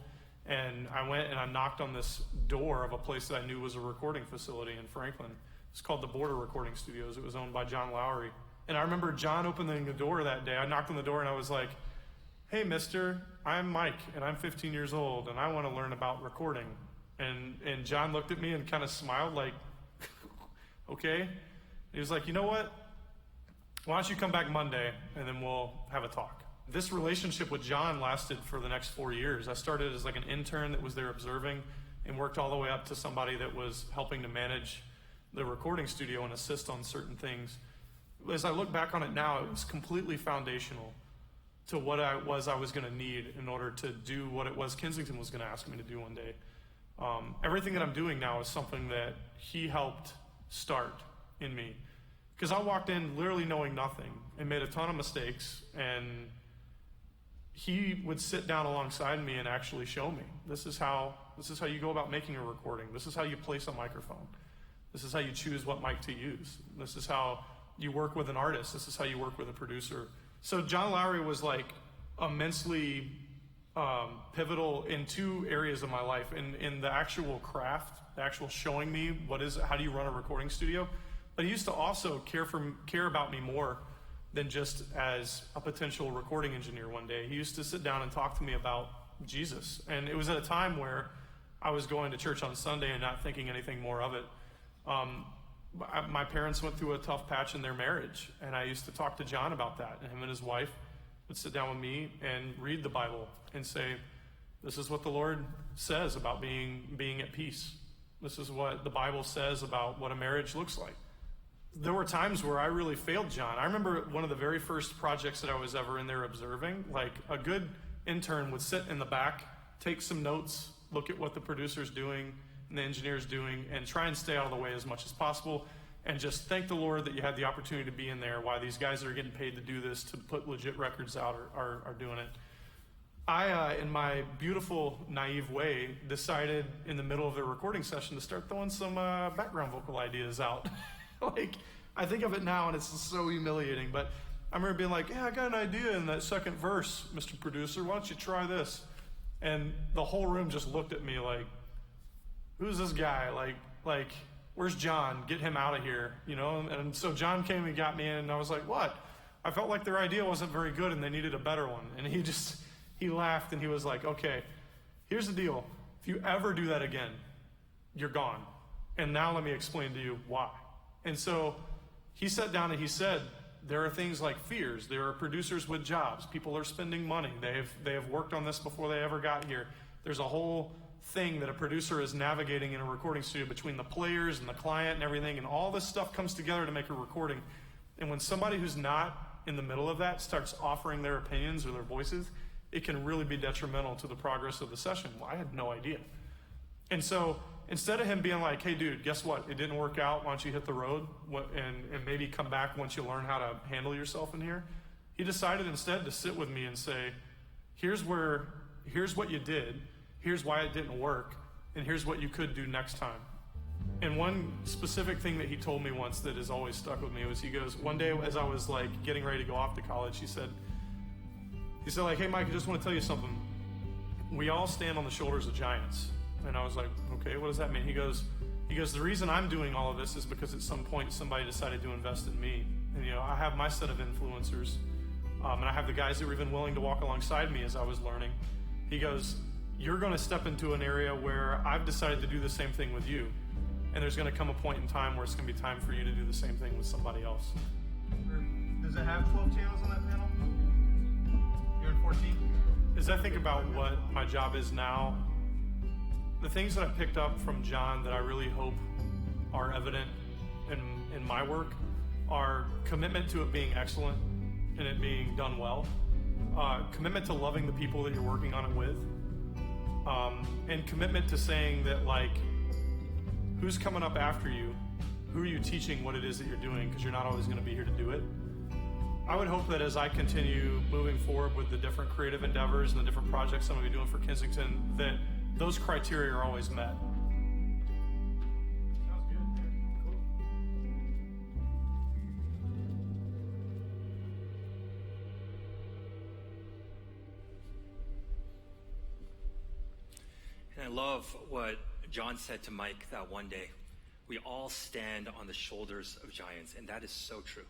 And I went and I knocked on this door of a place that I knew was a recording facility in Franklin. It's called the Border Recording Studios. It was owned by John Lowry. And I remember John opening the door that day. I knocked on the door and I was like, hey, mister, I'm Mike and I'm 15 years old and I want to learn about recording. And John looked at me and kind of smiled like, okay. He was like, you know what? Why don't you come back Monday and then we'll have a talk. This relationship with John lasted for the next 4 years. I started as like an intern that was there observing and worked all the way up to somebody that was helping to manage the recording studio and assist on certain things. As I look back on it now, it was completely foundational to what I was going to need in order to do what it was Kensington was going to ask me to do one day. Everything that I'm doing now is something that he helped start in me. Because I walked in literally knowing nothing and made a ton of mistakes, and he would sit down alongside me and actually show me, this is how you go about making a recording. This is how you place a microphone. This is how you choose what mic to use. This is how you work with an artist. This is how you work with a producer. So John Lowry was like immensely pivotal in two areas of my life. In the actual craft, the actual showing me how do you run a recording studio. But he used to also care about me more than just as a potential recording engineer one day. He used to sit down and talk to me about Jesus. And it was at a time where I was going to church on Sunday and not thinking anything more of it. My parents went through a tough patch in their marriage, and I used to talk to John about that. And him and his wife would sit down with me and read the Bible and say, this is what the Lord says about being at peace. This is what the Bible says about what a marriage looks like. There were times where I really failed John. I remember one of the very first projects that I was ever in there observing, like a good intern would sit in the back, take some notes, look at what the producer's doing and the engineer's doing, and try and stay out of the way as much as possible, and just thank the Lord that you had the opportunity to be in there while these guys that are getting paid to do this, to put legit records out, are doing it. I, in my beautiful, naive way, decided in the middle of the recording session to start throwing some background vocal ideas out. Like, I think of it now and it's so humiliating, but I remember being like, yeah, I got an idea in that second verse, Mr. Producer, why don't you try this? And the whole room just looked at me like, who's this guy? Like, where's John? Get him out of here, you know? And so John came and got me in, and I was like, what? I felt like their idea wasn't very good and they needed a better one. And he laughed and he was like, okay, here's the deal. If you ever do that again, you're gone. And now let me explain to you why. And so he sat down and he said, there are things like fears. There are producers with jobs. People are spending money. They have worked on this before they ever got here. There's a whole thing that a producer is navigating in a recording studio between the players and the client and everything, and all this stuff comes together to make a recording. And when somebody who's not in the middle of that starts offering their opinions or their voices, it can really be detrimental to the progress of the session. Well, I had no idea. And so instead of him being like, hey, dude, guess what? It didn't work out. Why don't you hit the road and maybe come back once you learn how to handle yourself in here? He decided instead to sit with me and say, here's what you did. Here's why it didn't work. And here's what you could do next time. And one specific thing that he told me once that has always stuck with me was, he goes, one day as I was like getting ready to go off to college, he said like, hey, Mike, I just want to tell you something. We all stand on the shoulders of giants. And I was like, okay, what does that mean? He goes, the reason I'm doing all of this is because at some point somebody decided to invest in me. And, you know, I have my set of influencers, and I have the guys that were even willing to walk alongside me as I was learning. He goes, you're going to step into an area where I've decided to do the same thing with you. And there's going to come a point in time where it's going to be time for you to do the same thing with somebody else. Does it have 12 channels on that panel? You're in 14? As I think about what my job is now, the things that I picked up from John that I really hope are evident in my work are commitment to it being excellent and it being done well, commitment to loving the people that you're working on it with, and commitment to saying that, like, who's coming up after you? Who are you teaching what it is that you're doing? Because you're not always going to be here to do it. I would hope that as I continue moving forward with the different creative endeavors and the different projects I'm going to be doing for Kensington, that those criteria are always met. Sounds good. Cool. And I love what John said to Mike that one day. We all stand on the shoulders of giants, and that is so true.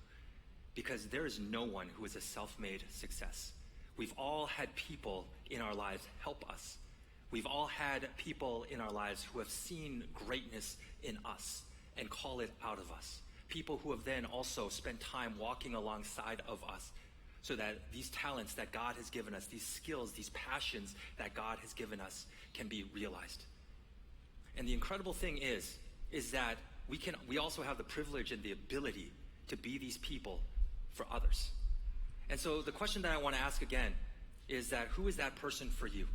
Because there is no one who is a self-made success. We've all had people in our lives help us. We've all had people in our lives who have seen greatness in us and call it out of us. People who have then also spent time walking alongside of us so that these talents that God has given us, these skills, these passions that God has given us can be realized. And the incredible thing is that we also have the privilege and the ability to be these people for others. And so the question that I want to ask again is that who is that person for you?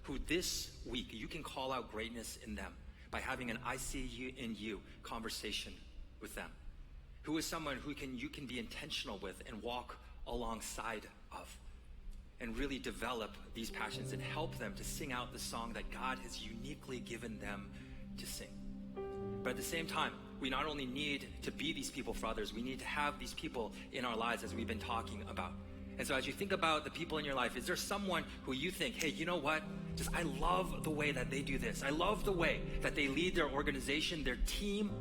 Who this week you can call out greatness in them by having an I see you in you conversation with them? Who is someone who you can be intentional with and walk alongside of and really develop these passions and help them to sing out the song that God has uniquely given them to sing? But at the same time, we not only need to be these people for others, we need to have these people in our lives as we've been talking about. And so as you think about the people in your life, is there someone who you think, hey, you know what? I love the way that they do this. I love the way that they lead their organization, their team,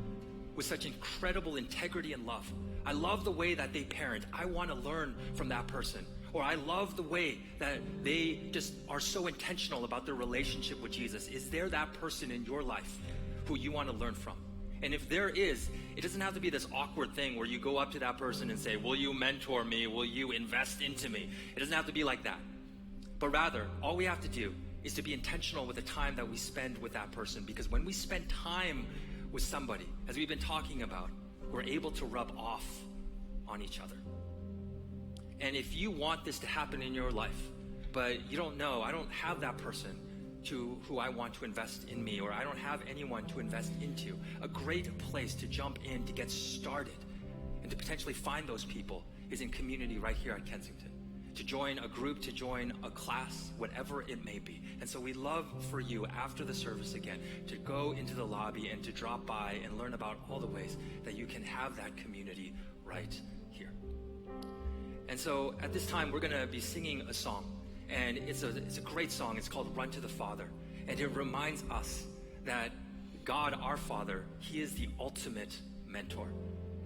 with such incredible integrity and love. I love the way that they parent. I want to learn from that person. Or I love the way that they just are so intentional about their relationship with Jesus. Is there that person in your life who you want to learn from? And if there is, it doesn't have to be this awkward thing where you go up to that person and say, will you mentor me? Will you invest into me? It doesn't have to be like that. But rather, all we have to do is to be intentional with the time that we spend with that person. Because when we spend time with somebody, as we've been talking about, we're able to rub off on each other. And if you want this to happen in your life, but you don't know, I don't have that person who I want to invest in me, or I don't have anyone to invest into, a great place to jump in to get started and to potentially find those people is in community right here at Kensington. To join a group, to join a class, whatever it may be. And so we'd love for you after the service again to go into the lobby and to drop by and learn about all the ways that you can have that community right here. And so at this time, we're going to be singing a song. And it's a great song. It's called Run to the Father. And it reminds us that God, our Father, He is the ultimate mentor.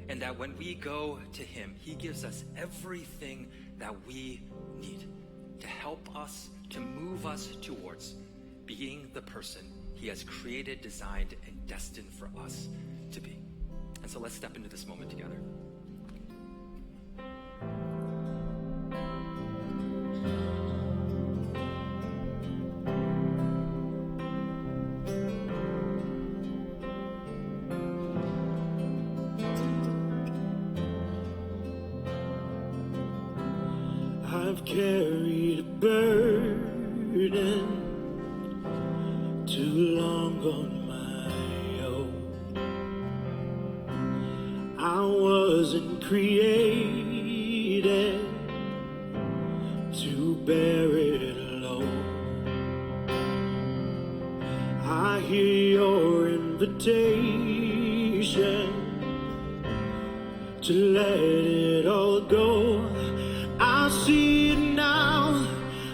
And that when we go to Him, He gives us everything that we need to help us, to move us towards being the person He has created, designed, and destined for us to be. And so let's step into this moment together. I've carried a burden too long on my own. I wasn't created to bear it alone. I hear your invitation to let it all go. I see it now,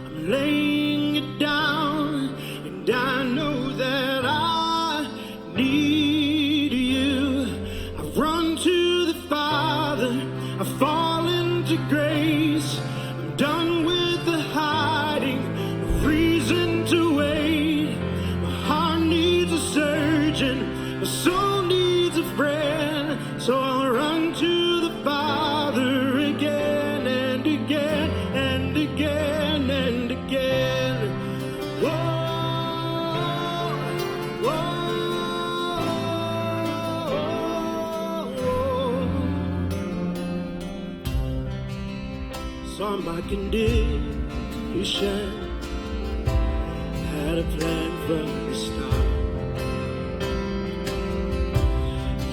I'm laying it down, and I know that I need you. I run to the Father, I fall into grace. I'm done with the hiding, no reason to wait. My heart needs a surgeon, my soul needs a friend, so I'll run to the Father again and again and again and again. Whoa, whoa. Saw my condition, had a plan from the start.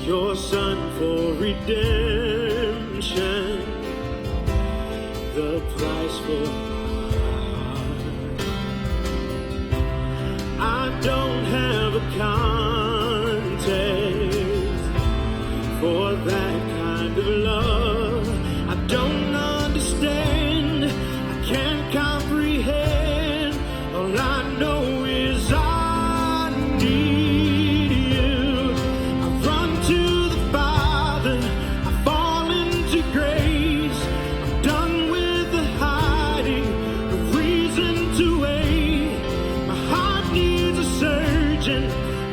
Your Son for redemption, the price for my heart. I don't have a context for that kind of love. I don't understand, I can't comprehend. All I know is I need you. I run to the Father, I fall into grace. I'm done with the hiding, no reason to wait. My heart needs a surgeon,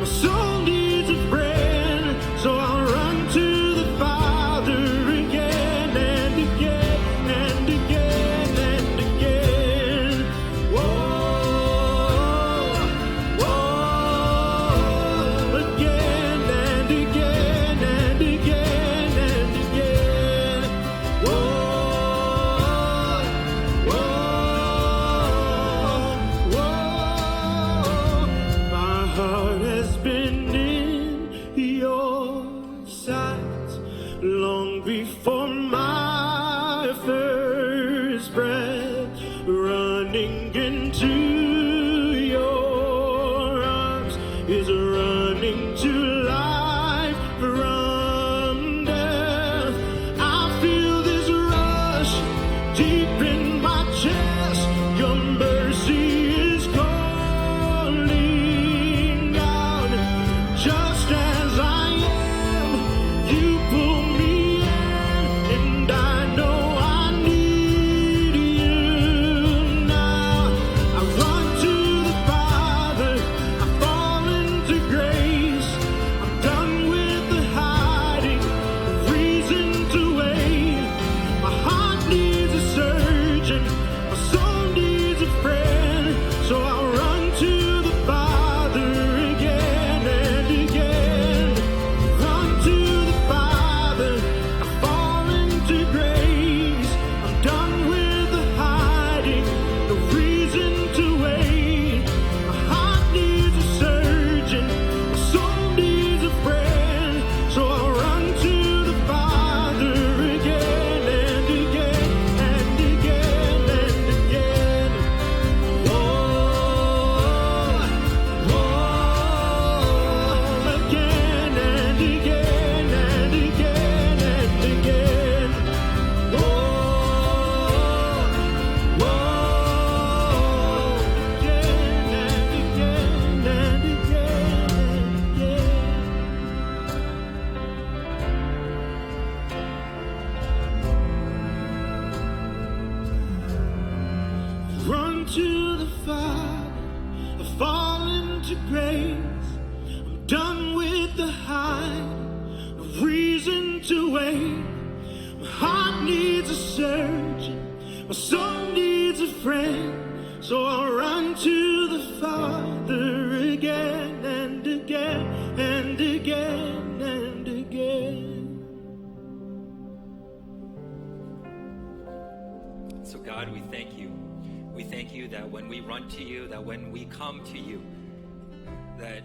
my soul needs a friend, so I'll run to the Father again and again and again and again. Whoa, whoa, again and again and again and again. Whoa, whoa, whoa. My heart has been in your sight long before my first breath, running into your arms is running to life from death. I feel this rush deep in my chest. Your mercy is calling out. Just as I am, you pull me in. Father, I've fallen to grace. I'm done with the hype, no reason to wait. My heart needs a surgeon, my soul needs a friend. So I'll run to the Father again and again and again and again. So God, we thank you. We thank you that when we run to you, that when we come to you, that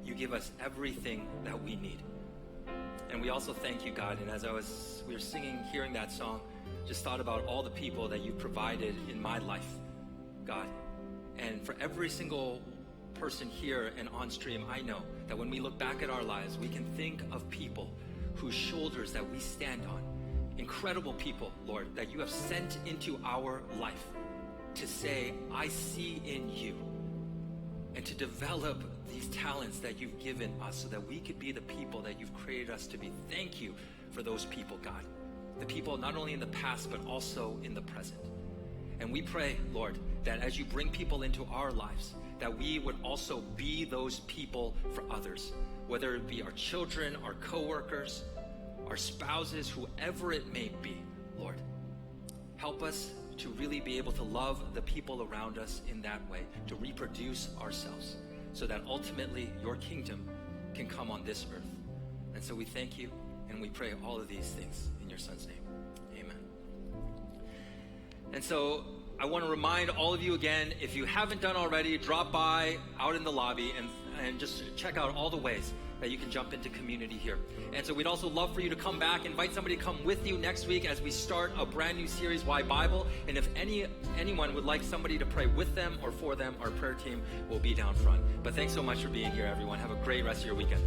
you give us everything that we need. And we also thank you, God. And as we were singing, hearing that song, just thought about all the people that you provided in my life, God. And for every single person here and on stream, I know that when we look back at our lives, we can think of people whose shoulders that we stand on. Incredible people, Lord, that you have sent into our life to say, I see in you, and to develop these talents that you've given us so that we could be the people that you've created us to be. Thank you for those people, God. The people not only in the past, but also in the present. And we pray, Lord, that as you bring people into our lives, that we would also be those people for others, whether it be our children, our coworkers, our spouses, whoever it may be, Lord. Help us to really be able to love the people around us in that way, to reproduce ourselves, so that ultimately your kingdom can come on this earth. And so we thank you, and we pray all of these things in your Son's name. Amen. And so I want to remind all of you again, if you haven't done already, drop by out in the lobby and just check out all the ways that you can jump into community here. And so we'd also love for you to come back, invite somebody to come with you next week as we start a brand new series, Why Bible? And if anyone would like somebody to pray with them or for them, our prayer team will be down front. But thanks so much for being here, everyone. Have a great rest of your weekend.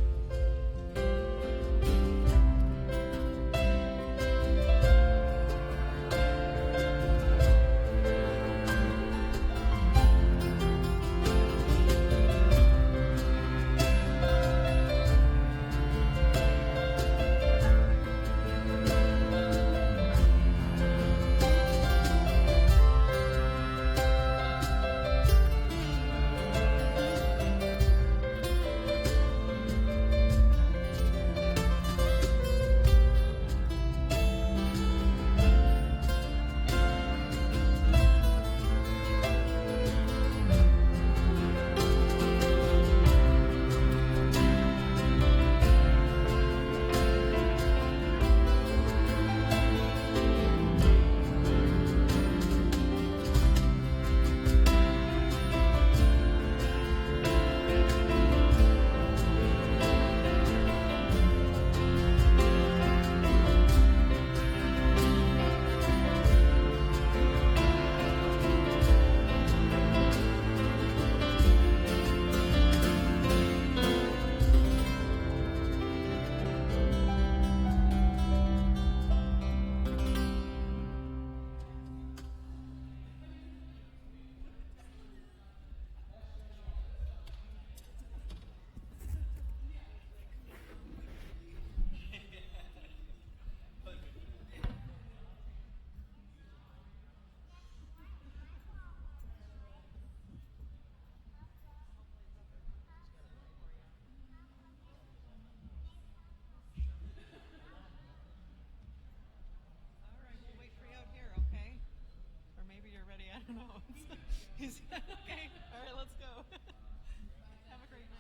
Okay, all right, let's go. Have a great night.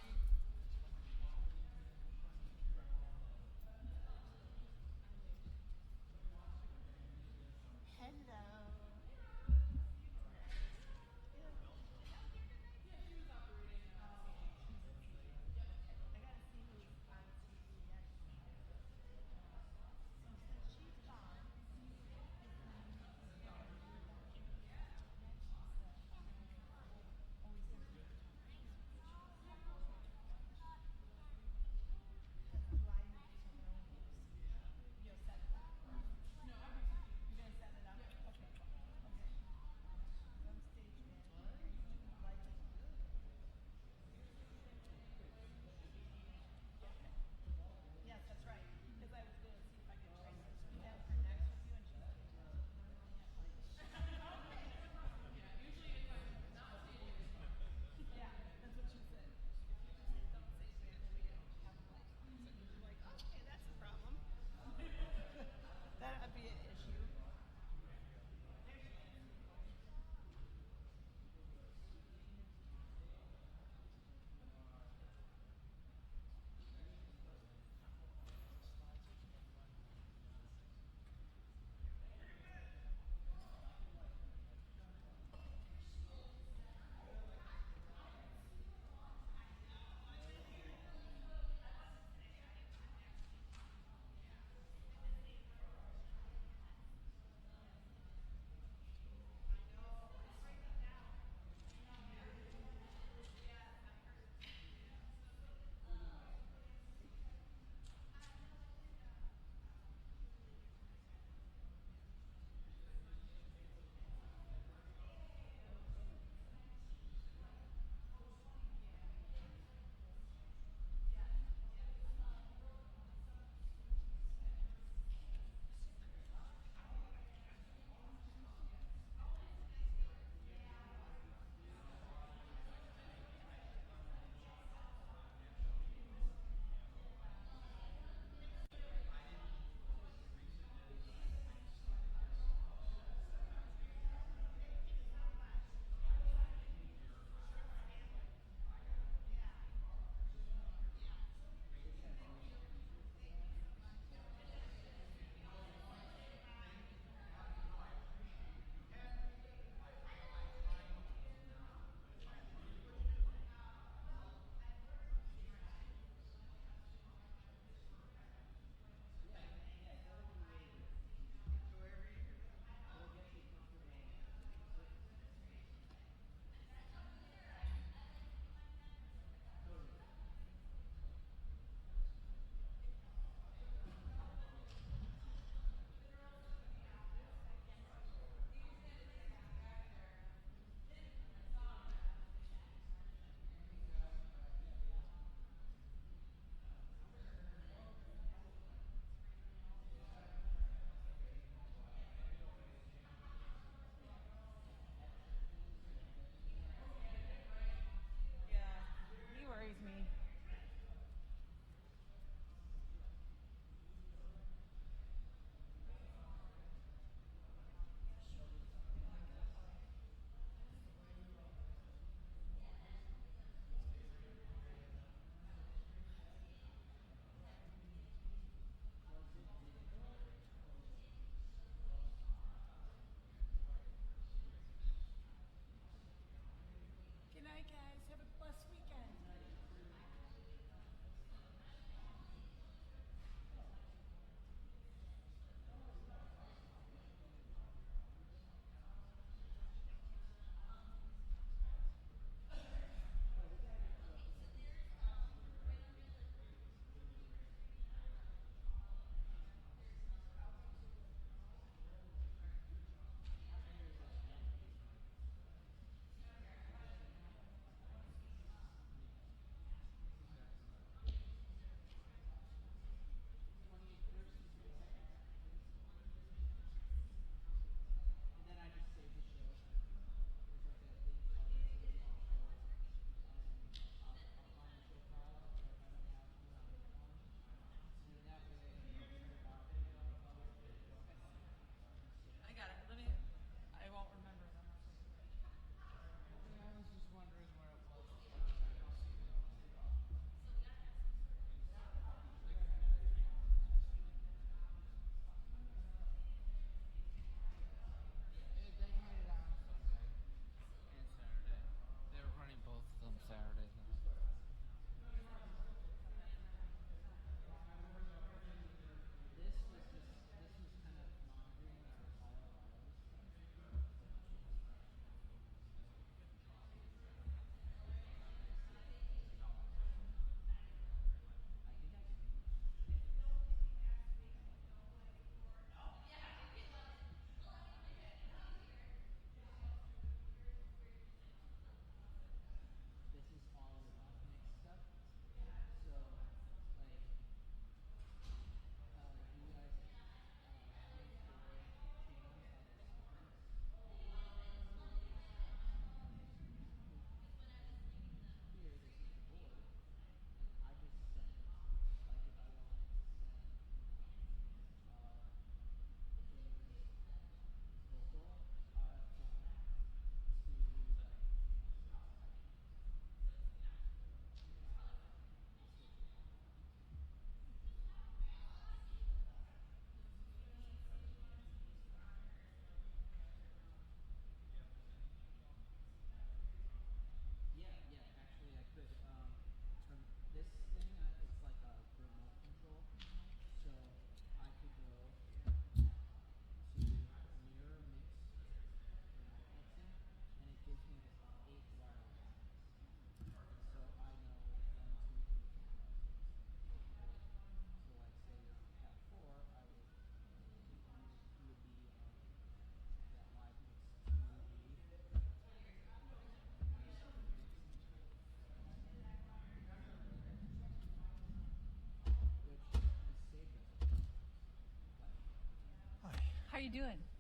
you doing?